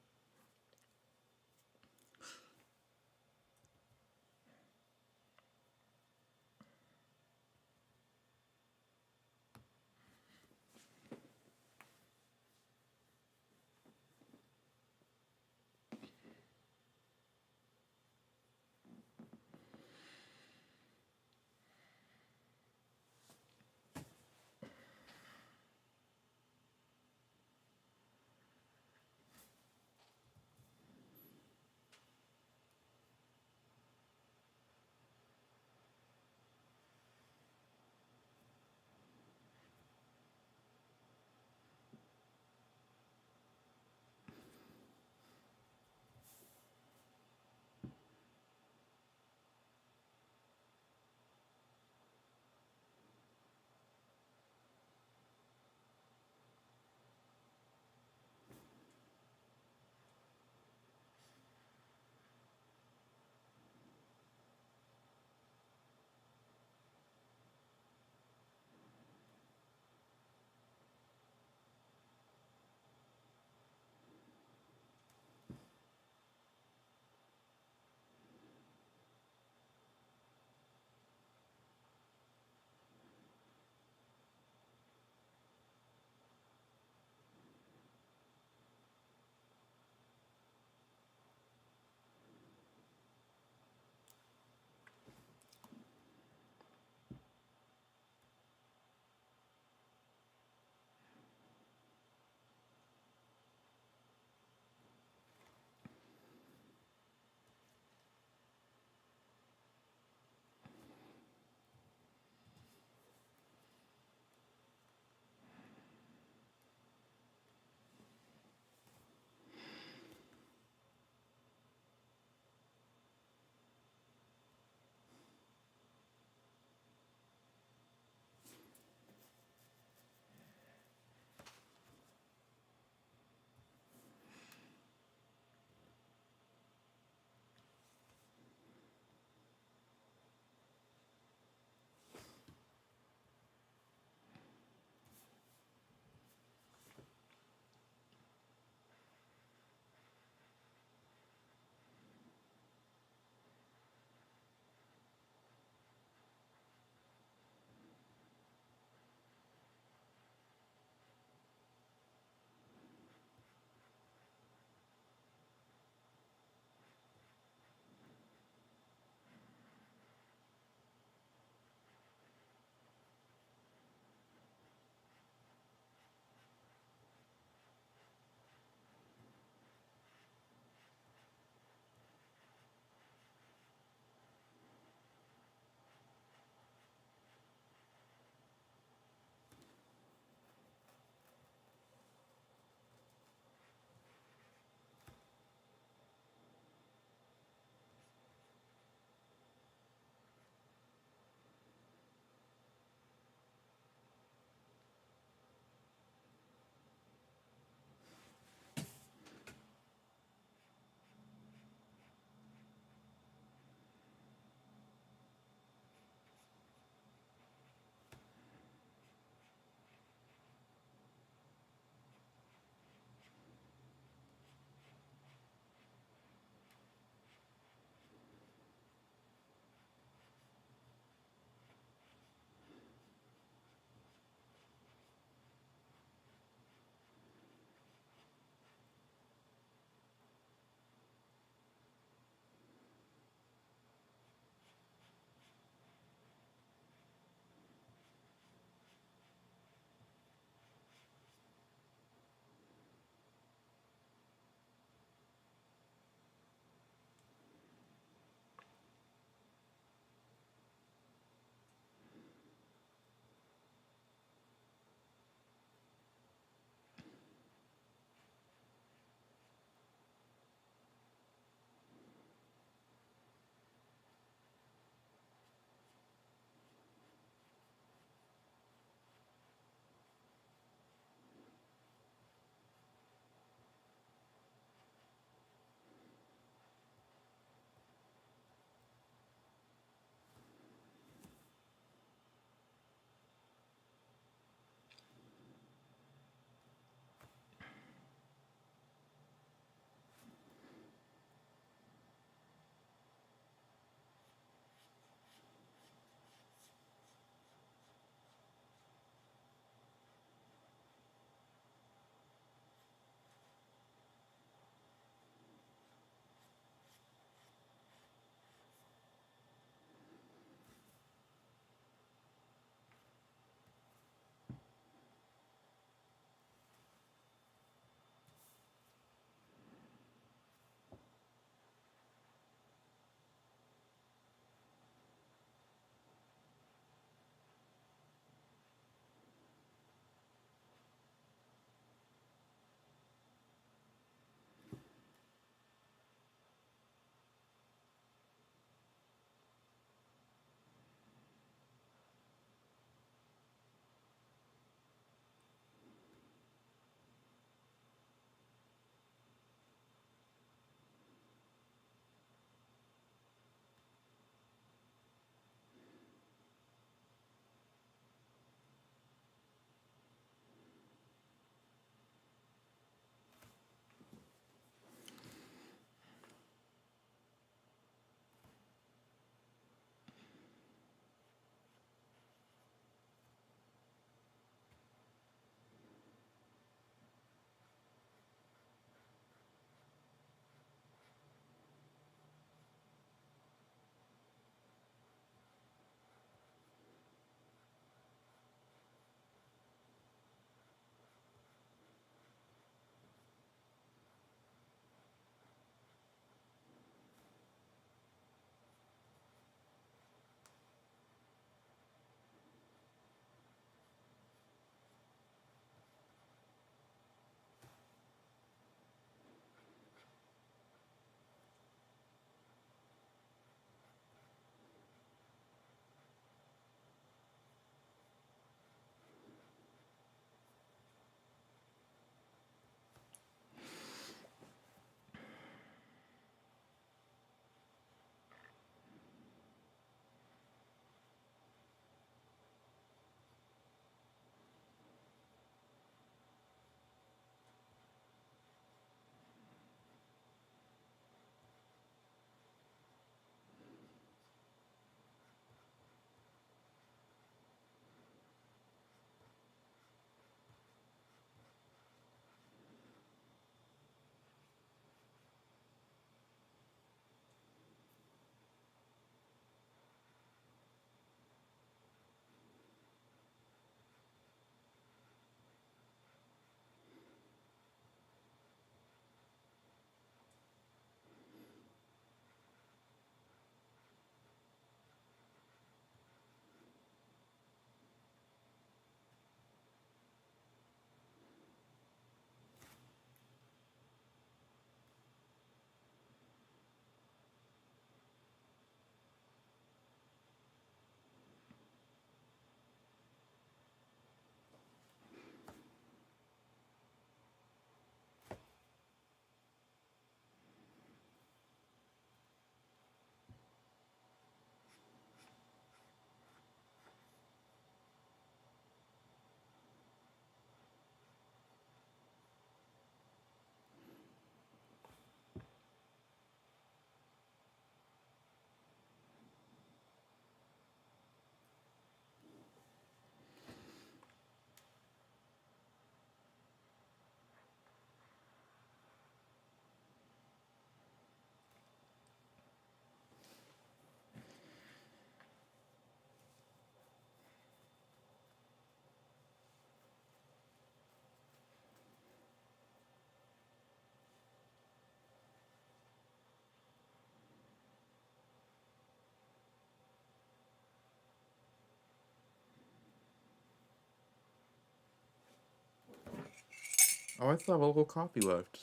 Oh, I still have a little coffee left.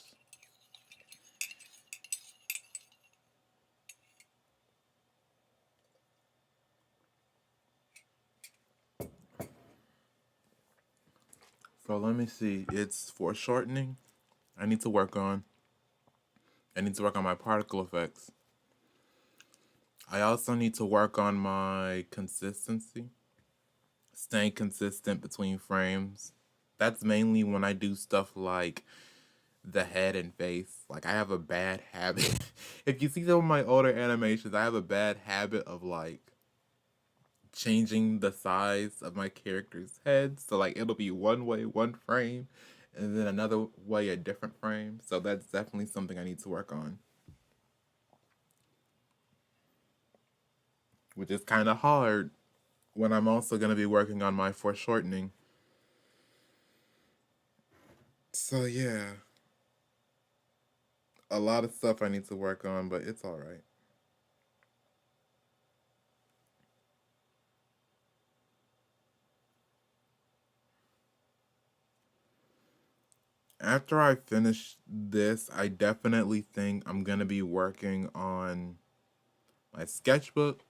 So let me see. It's foreshortening. I need to work on. I need to work on my particle effects. I also need to work on my consistency, staying consistent between frames. That's mainly when I do stuff like the head and face. Like I have a bad habit. If you see some of my older animations, I have a bad habit of like changing the size of my character's head. So like it'll be one way, one frame, and then another way, a different frame. So that's definitely something I need to work on. Which is kind of hard when I'm also going to be working on my foreshortening. So yeah, a lot of stuff I need to work on, but it's all right. After I finish this, I definitely think I'm going to be working on my sketchbook.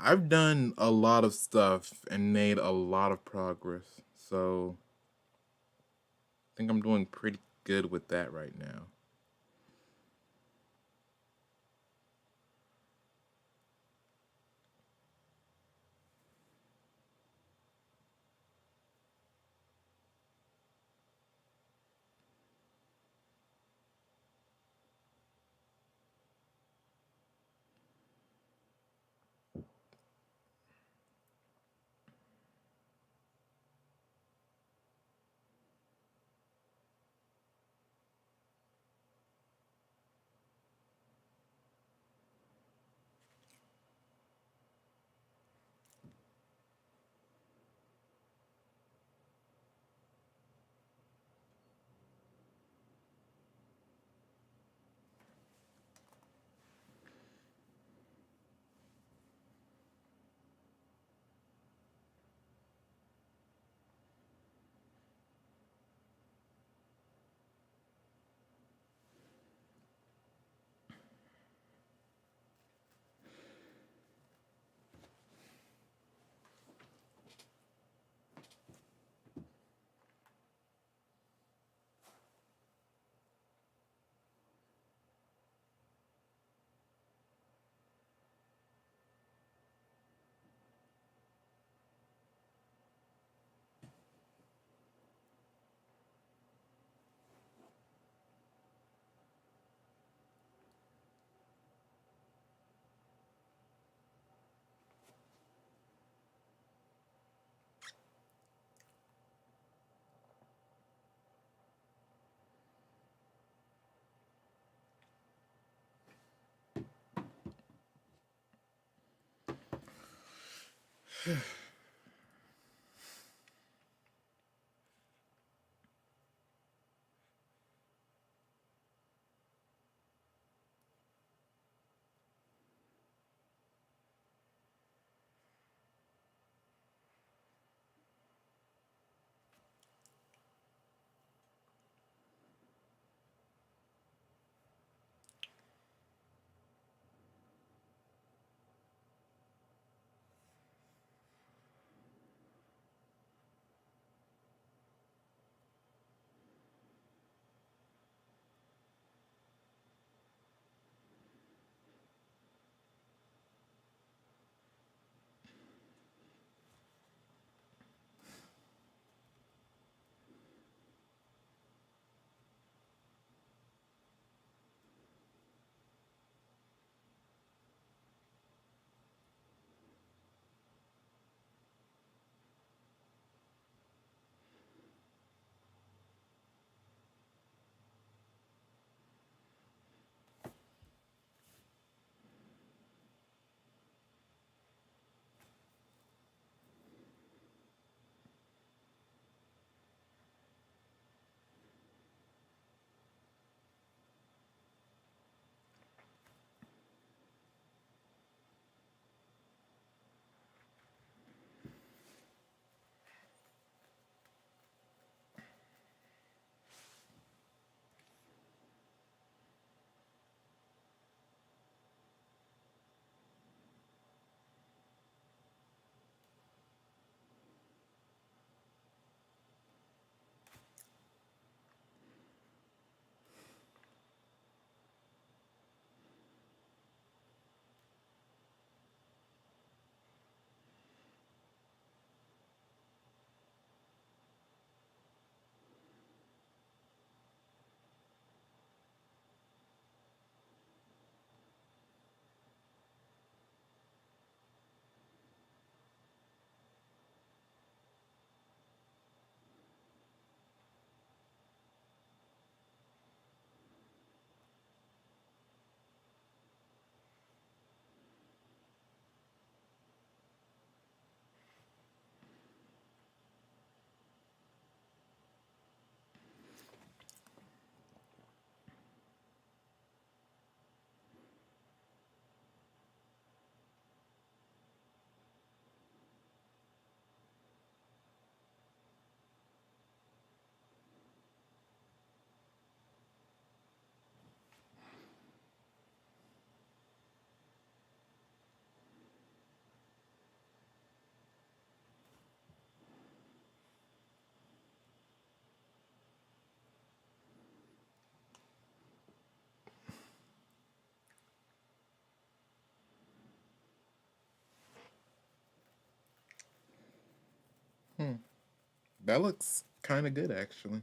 I've done a lot of stuff and made a lot of progress. So I think I'm doing pretty good with that right now. That looks kind of good, actually.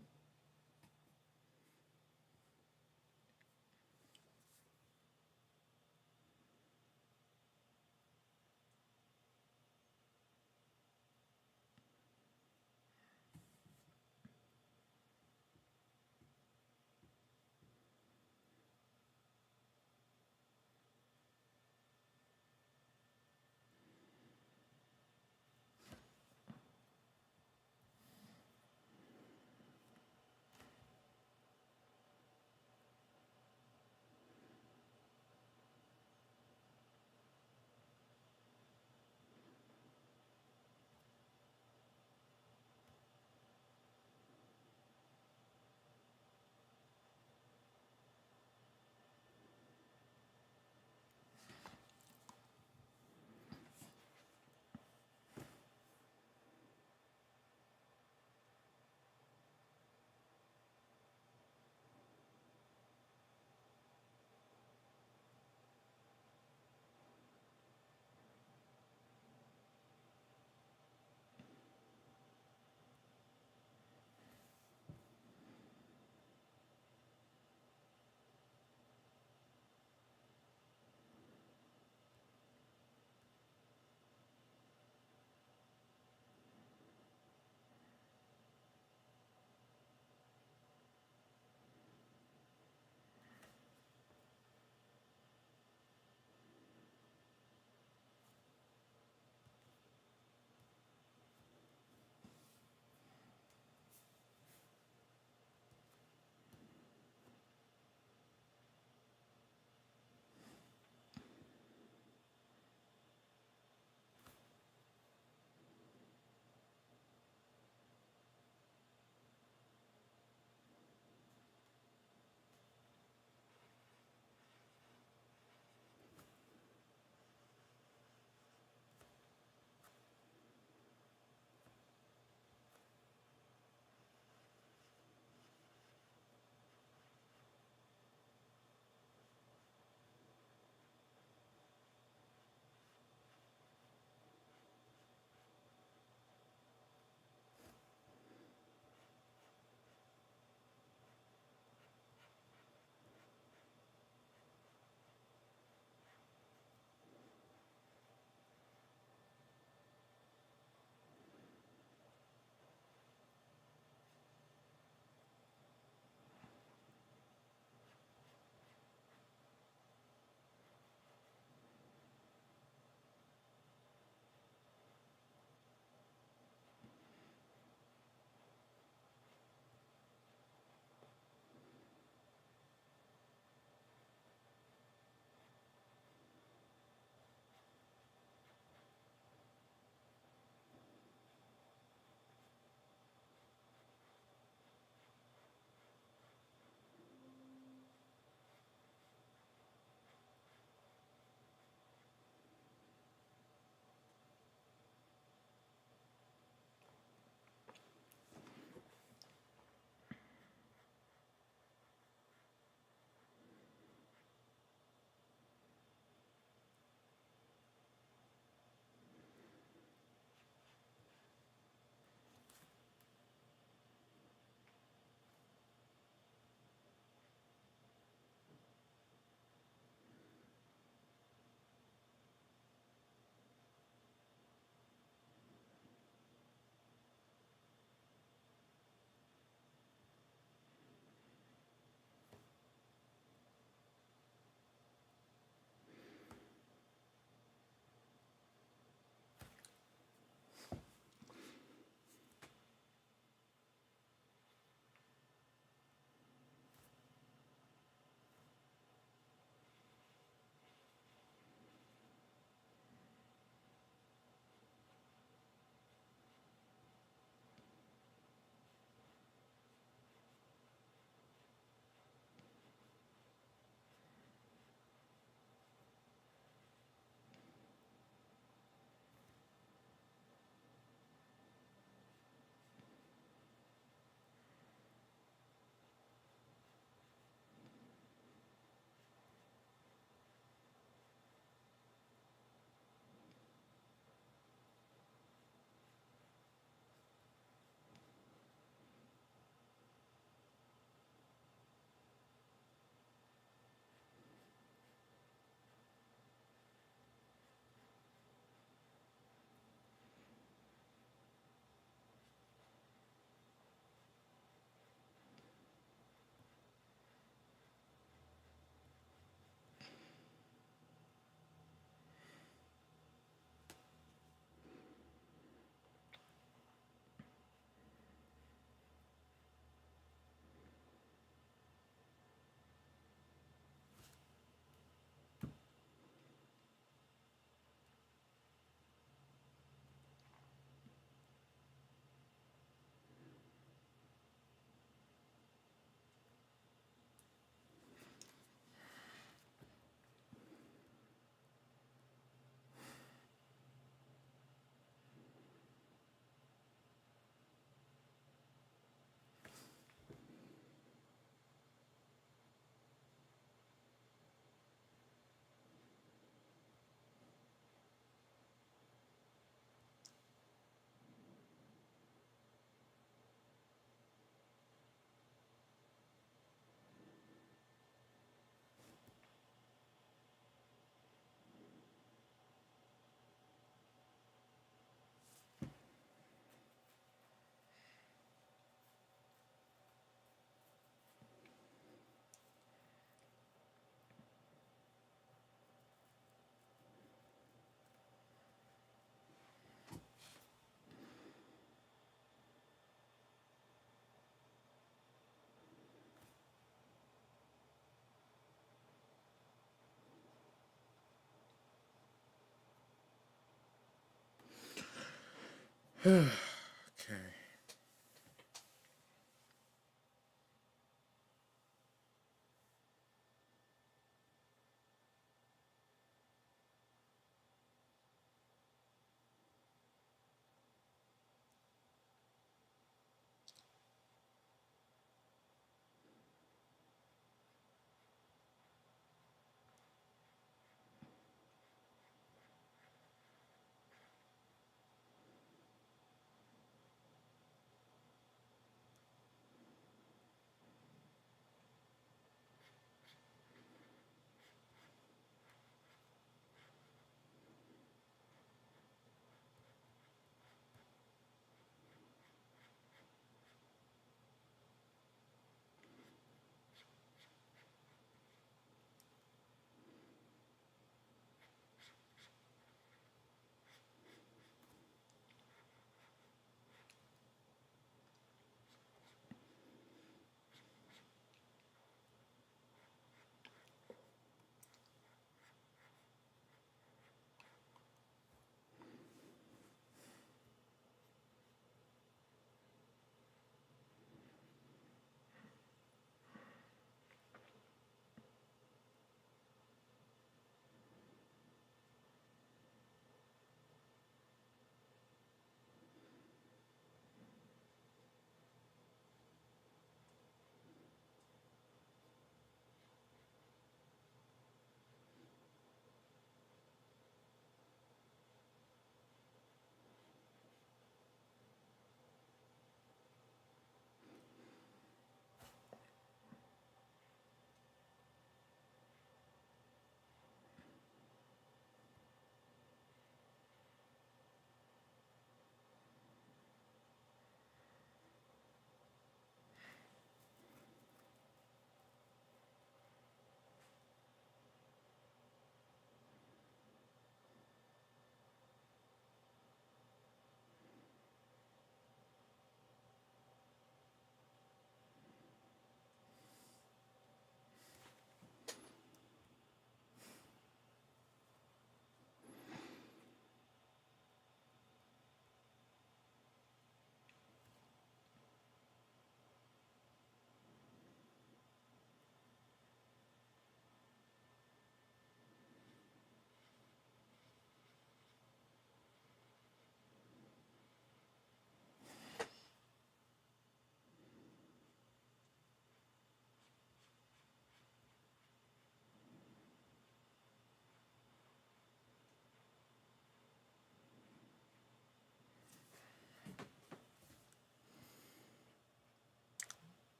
Okay.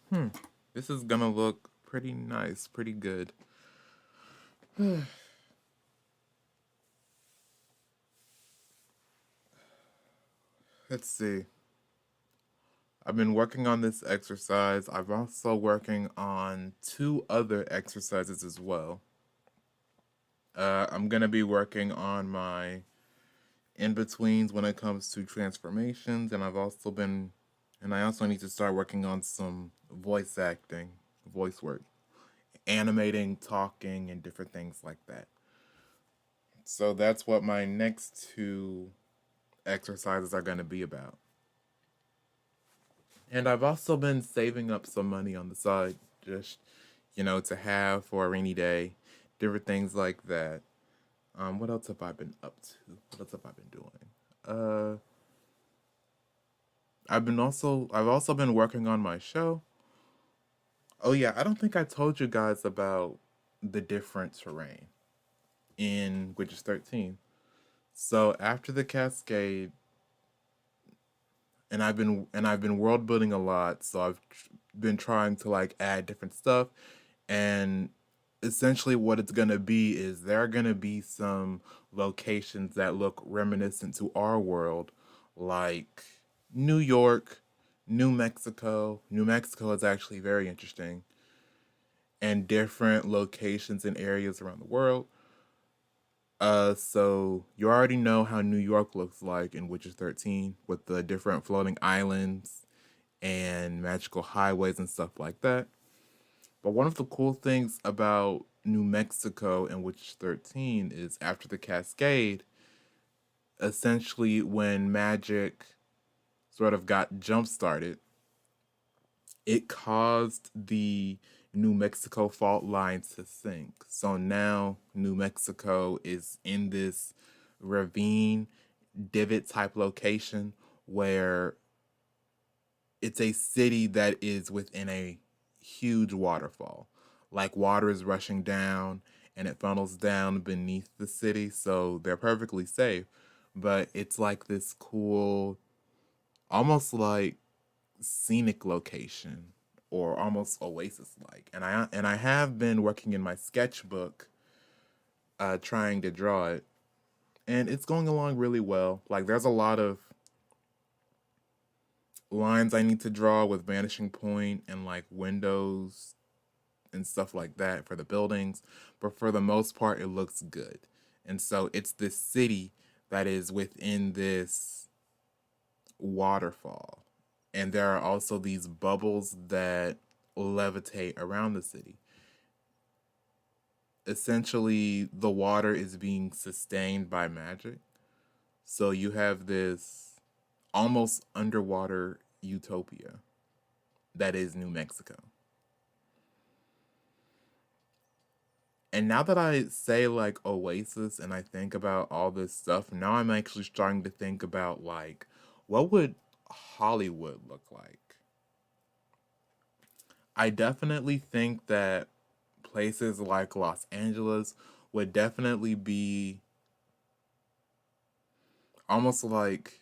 Hmm. This is gonna look pretty nice, pretty good. Let's see. I've been working on this exercise. I'm also working on two other exercises as well. I'm gonna be working on my in betweens when it comes to transformations, and I also need to start working on some voice acting, voice work, animating, talking, and different things like that. So that's what my next two exercises are going to be about. And I've also been saving up some money on the side, just, to have for a rainy day, different things like that. What else have I been up to? What else have I been doing? Uh, I've also been working on my show. Oh yeah, I don't think I told you guys about the different terrain in Witches 13. So after the Cascade, and I've been world building a lot, so been trying to like add different stuff, and essentially what it's gonna be is there are gonna be some locations that look reminiscent to our world, like New York, New Mexico. New Mexico is actually very interesting, and different locations and areas around the world. So you already know how New York looks like in Witcher 13 with the different floating islands and magical highways and stuff like that. But one of the cool things about New Mexico and Witcher 13 is after the Cascade, essentially when magic sort of got jump started, it caused the New Mexico fault line to sink. So now New Mexico is in this ravine divot type location where it's a city that is within a huge waterfall. Like water is rushing down and it funnels down beneath the city, so they're perfectly safe. But it's like this cool, almost like scenic location or almost oasis like. And I have been working in my sketchbook trying to draw it, and it's going along really well. Like there's a lot of lines I need to draw with vanishing point and like windows and stuff like that for the buildings, but for the most part it looks good. And so it's this city that is within this waterfall. And there are also these bubbles that levitate around the city. Essentially, the water is being sustained by magic. So you have this almost underwater utopia that is New Mexico. And now that I say like Oasis and I think about all this stuff, now I'm actually starting to think about like what would Hollywood look like? I definitely think that places like Los Angeles would definitely be almost like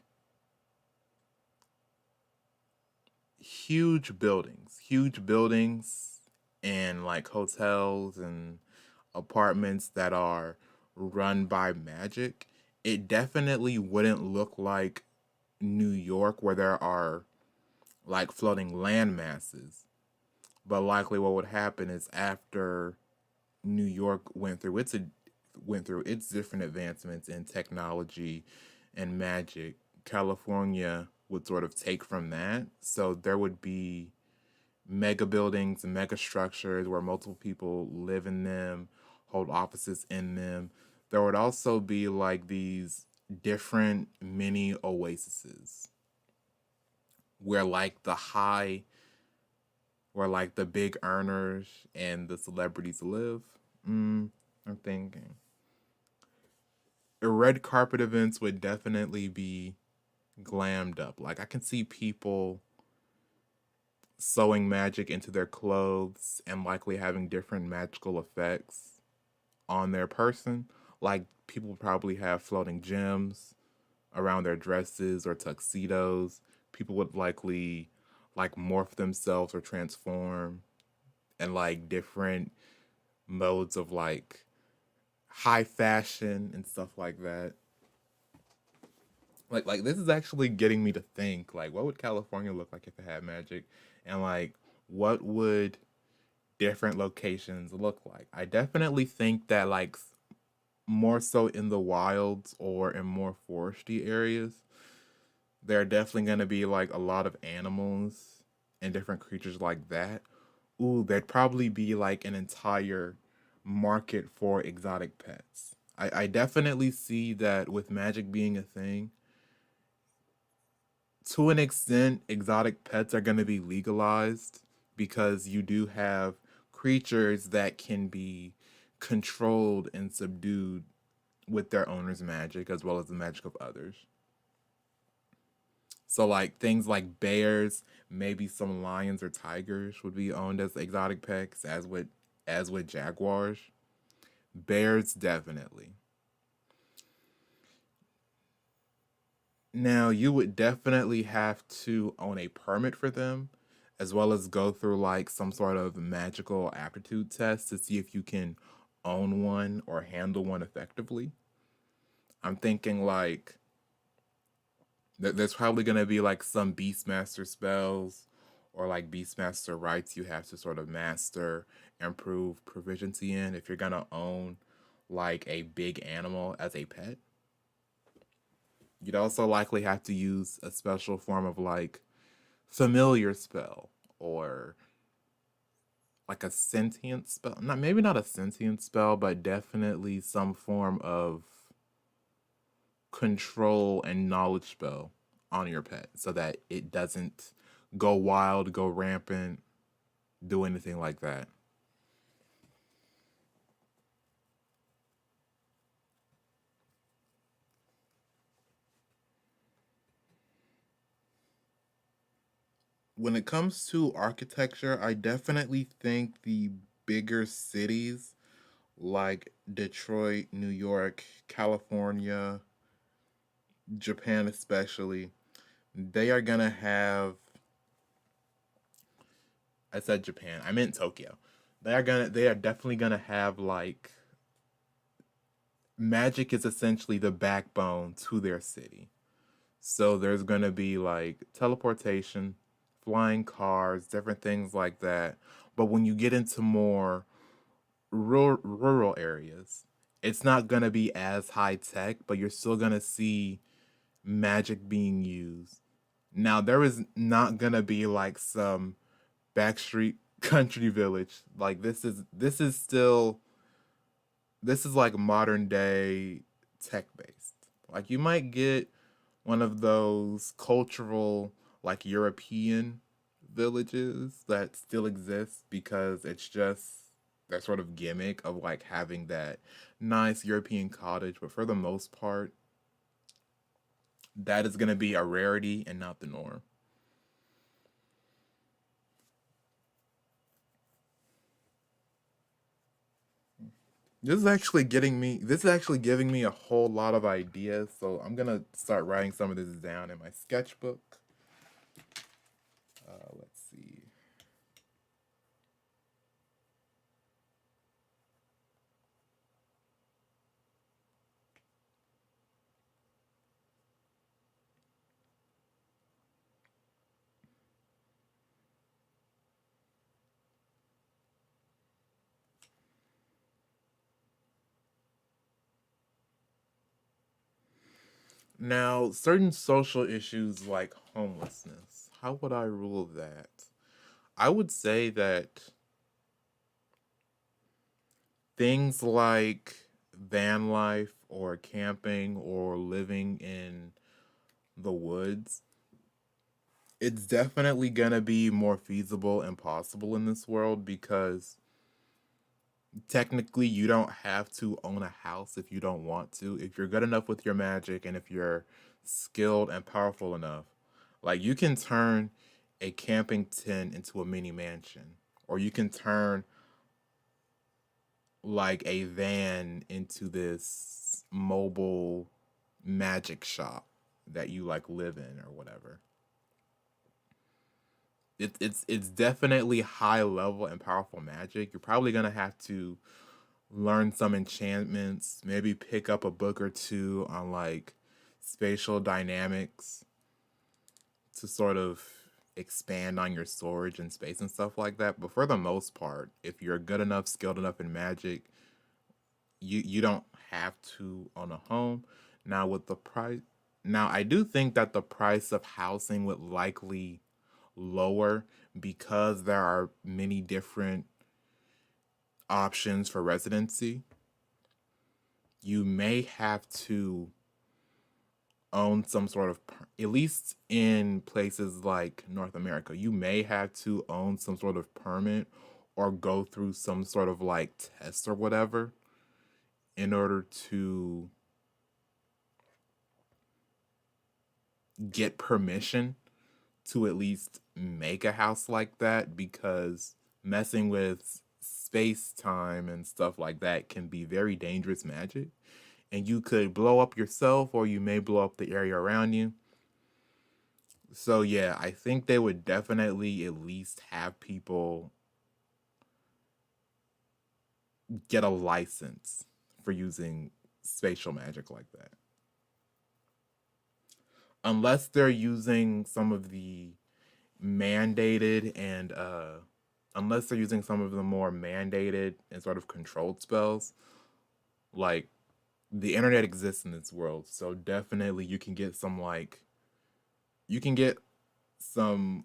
huge buildings and like hotels and apartments that are run by magic. It definitely wouldn't look like New York where there are like floating land masses. But likely what would happen is after New York went through its different advancements in technology and magic, California would sort of take from that. So there would be mega buildings and mega structures where multiple people live in them, hold offices in them. There would also be like these different mini oases where like where like the big earners and the celebrities live. I'm thinking red carpet events would definitely be glammed up. Like I can see people sewing magic into their clothes and likely having different magical effects on their person. Like people probably have floating gems around their dresses or tuxedos. People would likely like morph themselves or transform and like different modes of like high fashion and stuff like that. Like this is actually getting me to think like what would California look like if it had magic, and like what would different locations look like. I definitely think that like more so in the wilds or in more foresty areas, there are definitely going to be like a lot of animals and different creatures like that. Ooh, there'd probably be like an entire market for exotic pets. I definitely see that with magic being a thing, to an extent, exotic pets are going to be legalized because you do have creatures that can be controlled and subdued with their owner's magic as well as the magic of others. So like things like bears, maybe some lions or tigers would be owned as exotic pets as with jaguars. Bears definitely. Now, you would definitely have to own a permit for them, as well as go through like some sort of magical aptitude test to see if you can own one or handle one effectively. I'm thinking like there's probably going to be like some Beastmaster spells or like Beastmaster rights you have to sort of master and prove proficiency in if you're going to own like a big animal as a pet. You'd also likely have to use a special form of like familiar spell or like a sentient spell. Not maybe not a sentient spell, but definitely some form of control and knowledge spell on your pet so that it doesn't go wild, go rampant, do anything like that. When it comes to architecture, I definitely think the bigger cities like Detroit, New York, California, Japan especially, they are gonna have, I said Japan, I meant Tokyo. They are definitely gonna have like magic is essentially the backbone to their city. So there's gonna be like teleportation, flying cars, different things like that. But when you get into more rural areas, it's not gonna be as high tech, but you're still gonna see magic being used. Now there is not gonna be like some backstreet country village. Like this is like modern day tech based. Like you might get one of those cultural like European villages that still exist because it's just that sort of gimmick of like having that nice European cottage, but for the most part, that is going to be a rarity and not the norm. This is actually giving me a whole lot of ideas, so I'm going to start writing some of this down in my sketchbook. Let's see. Now, certain social issues like homelessness, how would I rule that? I would say that things like van life or camping or living in the woods, it's definitely going to be more feasible and possible in this world because technically you don't have to own a house if you don't want to. If you're good enough with your magic and if you're skilled and powerful enough, like you can turn a camping tent into a mini mansion, or you can turn like a van into this mobile magic shop that you like live in or whatever. It's definitely high level and powerful magic. You're probably gonna have to learn some enchantments, maybe pick up a book or two on like spatial dynamics to sort of expand on your storage and space and stuff like that. But for the most part, if you're good enough, skilled enough in magic, you don't have to own a home. Now with the price, now I do think that the price of housing would likely lower because there are many different options for residency. You may have to own some sort of, at least in places like North America, you may have to own some sort of permit or go through some sort of like test or whatever in order to get permission to at least make a house like that, because messing with space time and stuff like that can be very dangerous magic, and you could blow up yourself or you may blow up the area around you. So yeah, I think they would definitely at least have people get a license for using spatial magic like that. Unless they're using some of the mandated and unless they're using some of the more mandated and sort of controlled spells, like the internet exists in this world, so definitely you can get some like you can get some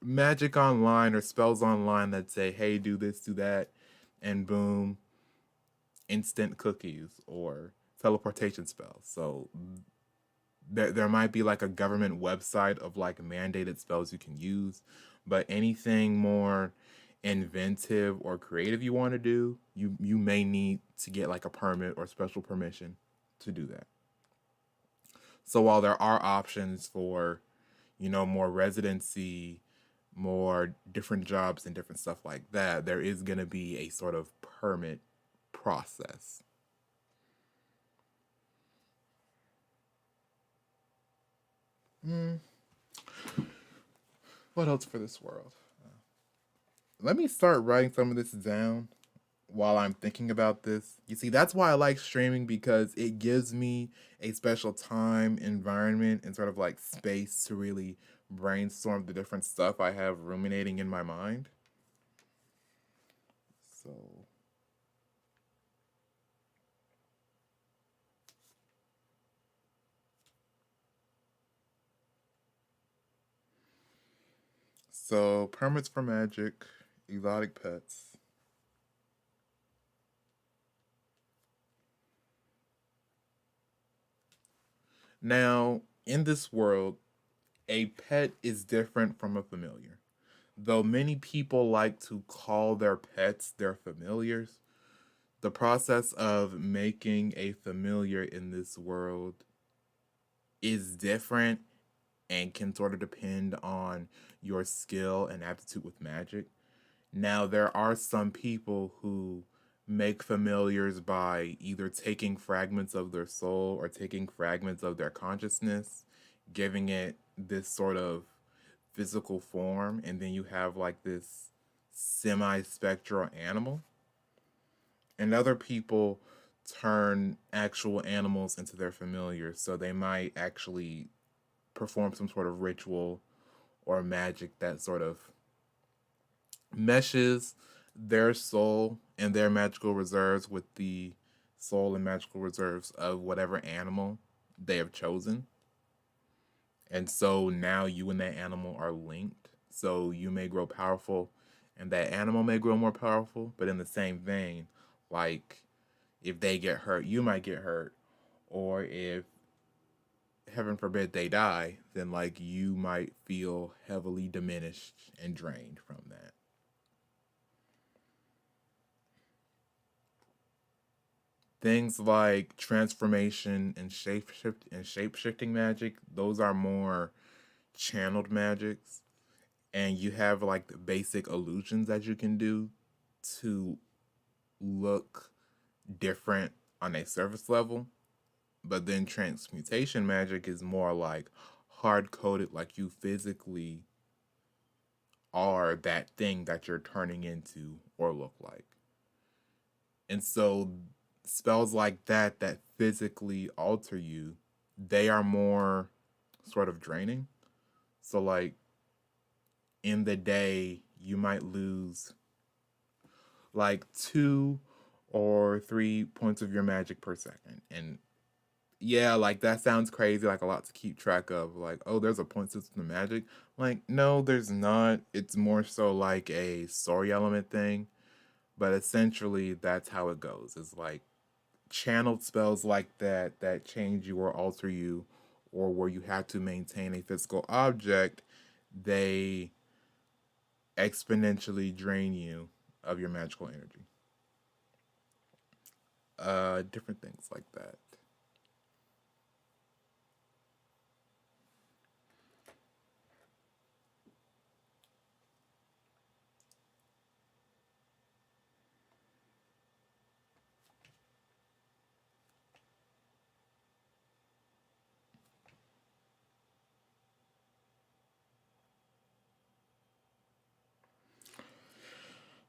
magic online or spells online that say, "Hey, do this, do that," and boom, instant cookies or teleportation spells. So there might be like a government website of like mandated spells you can use, but anything more inventive or creative you want to do, you may need to get like a permit or special permission to do that. So while there are options for, more residency, more different jobs and different stuff like that, there is going to be a sort of permit process. Mm, what else for this world? Let me start writing some of this down while I'm thinking about this. You see, that's why I like streaming, because it gives me a special time, environment, and sort of like space to really brainstorm the different stuff I have ruminating in my mind. So, permits for magic, exotic pets. Now, in this world, a pet is different from a familiar. Though many people like to call their pets their familiars, the process of making a familiar in this world is different and can sort of depend on your skill and aptitude with magic. Now, there are some people who make familiars by either taking fragments of their soul or taking fragments of their consciousness, giving it this sort of physical form, and then you have like this semi spectral animal. And other people turn actual animals into their familiars, so they might actually perform some sort of ritual or magic that sort of meshes their soul and their magical reserves with the soul and magical reserves of whatever animal they have chosen. And so now you and that animal are linked. So you may grow powerful and that animal may grow more powerful, but in the same vein, like if they get hurt, you might get hurt. Or if, heaven forbid, they die, then like you might feel heavily diminished and drained from that. Things like transformation and shape shifting magic, those are more channeled magics, and you have like the basic illusions that you can do to look different on a surface level. But then transmutation magic is more like hard coded, like you physically are that thing that you're turning into or look like. And so spells like that physically alter you, they are more sort of draining. So like in the day, you might lose like 2 or 3 points of your magic per second. And yeah, like that sounds crazy, like a lot to keep track of. Like, oh, there's a point system to magic. Like, no, there's not. It's more so like a story element thing. But essentially, that's how it goes. It's like channeled spells like that change you or alter you, or where you have to maintain a physical object, they exponentially drain you of your magical energy. Different things like that.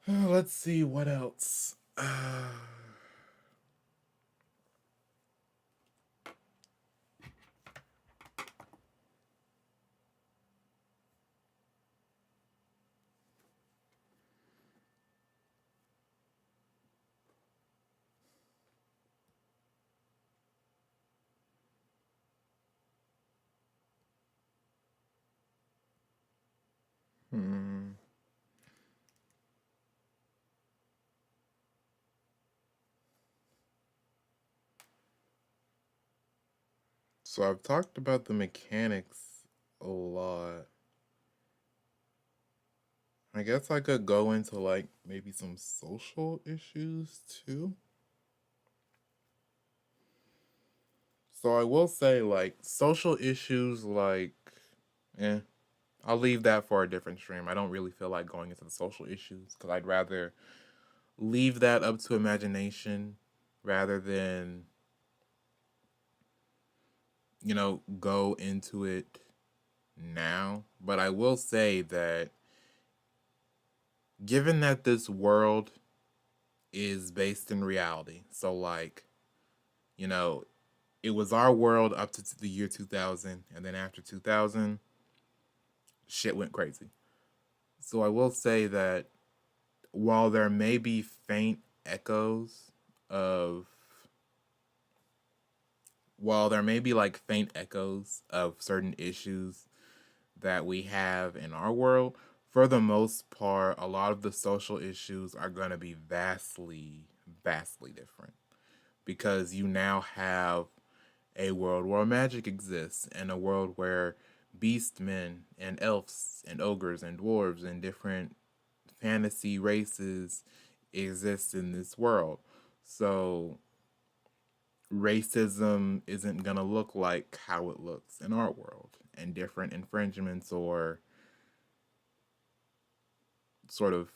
Let's see what else. Hmm. So I've talked about the mechanics a lot. I guess I could go into like maybe some social issues too. So I will say like social issues like eh, I'll leave that for a different stream. I don't really feel like going into the social issues because I'd rather leave that up to imagination rather than, go into it now. But I will say that given that this world is based in reality, so like, you know, it was our world up to the year 2000, and then after 2000, shit went crazy. So I will say that while there may be faint echoes of while there may be like faint echoes of certain issues that we have in our world, for the most part, a lot of the social issues are going to be vastly different because you now have a world where magic exists and a world where beast men and elves and ogres and dwarves and different fantasy races exist in this world. So racism isn't going to look like how it looks in our world, and different infringements or sort of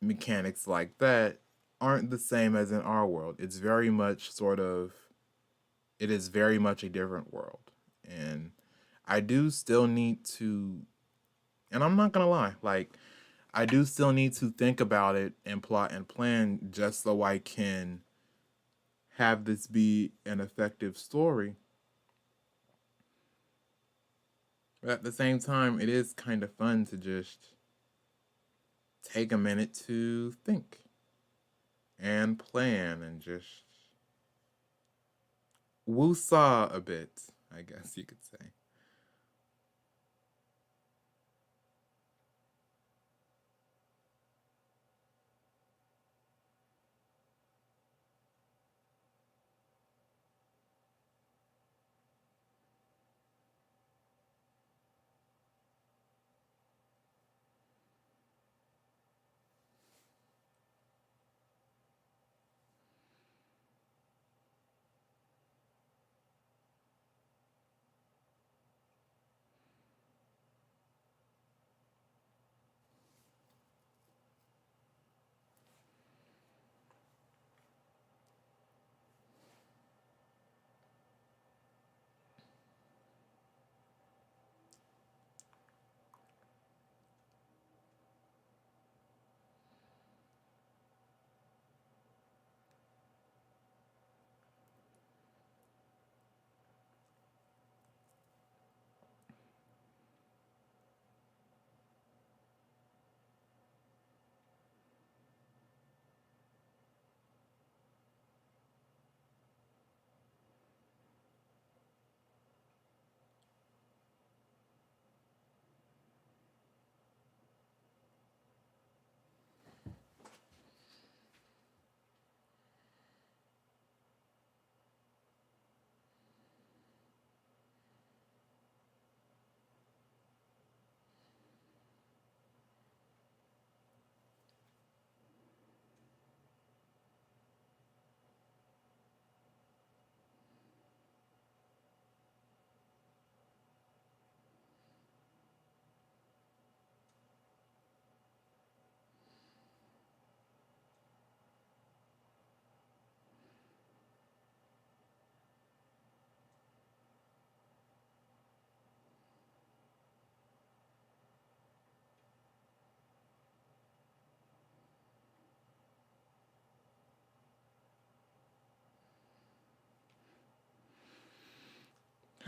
mechanics like that aren't the same as in our world. It is very much a different world. And I do still need to, and I'm not going to lie, like, I do still need to think about it and plot and plan just so I can have this be an effective story. But at the same time, it is kind of fun to just take a minute to think and plan and just woo-saw a bit, I guess you could say.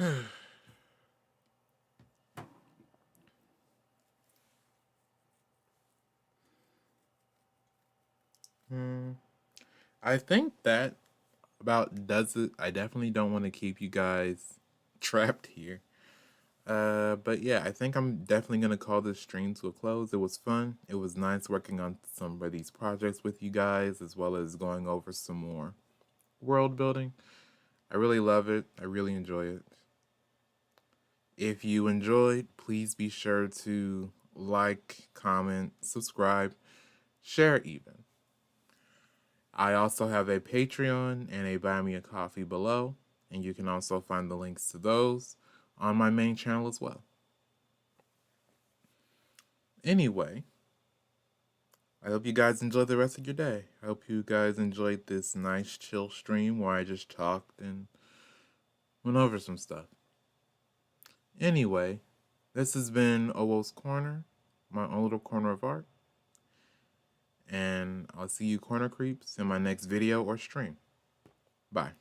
Hmm. I think that about does it. I definitely don't want to keep you guys trapped here. But yeah, I think I'm definitely gonna call this stream to a close. It was fun. It was nice working on some of these projects with you guys, as well as going over some more world building. I really love it. I really enjoy it. If you enjoyed, please be sure to like, comment, subscribe, share even. I also have a Patreon and a Buy Me a Coffee below, and you can also find the links to those on my main channel as well. Anyway, I hope you guys enjoy the rest of your day. I hope you guys enjoyed this nice chill stream where I just talked and went over some stuff. Anyway, this has been Owoh's Corner, my own little corner of art. And I'll see you corner creeps in my next video or stream. Bye.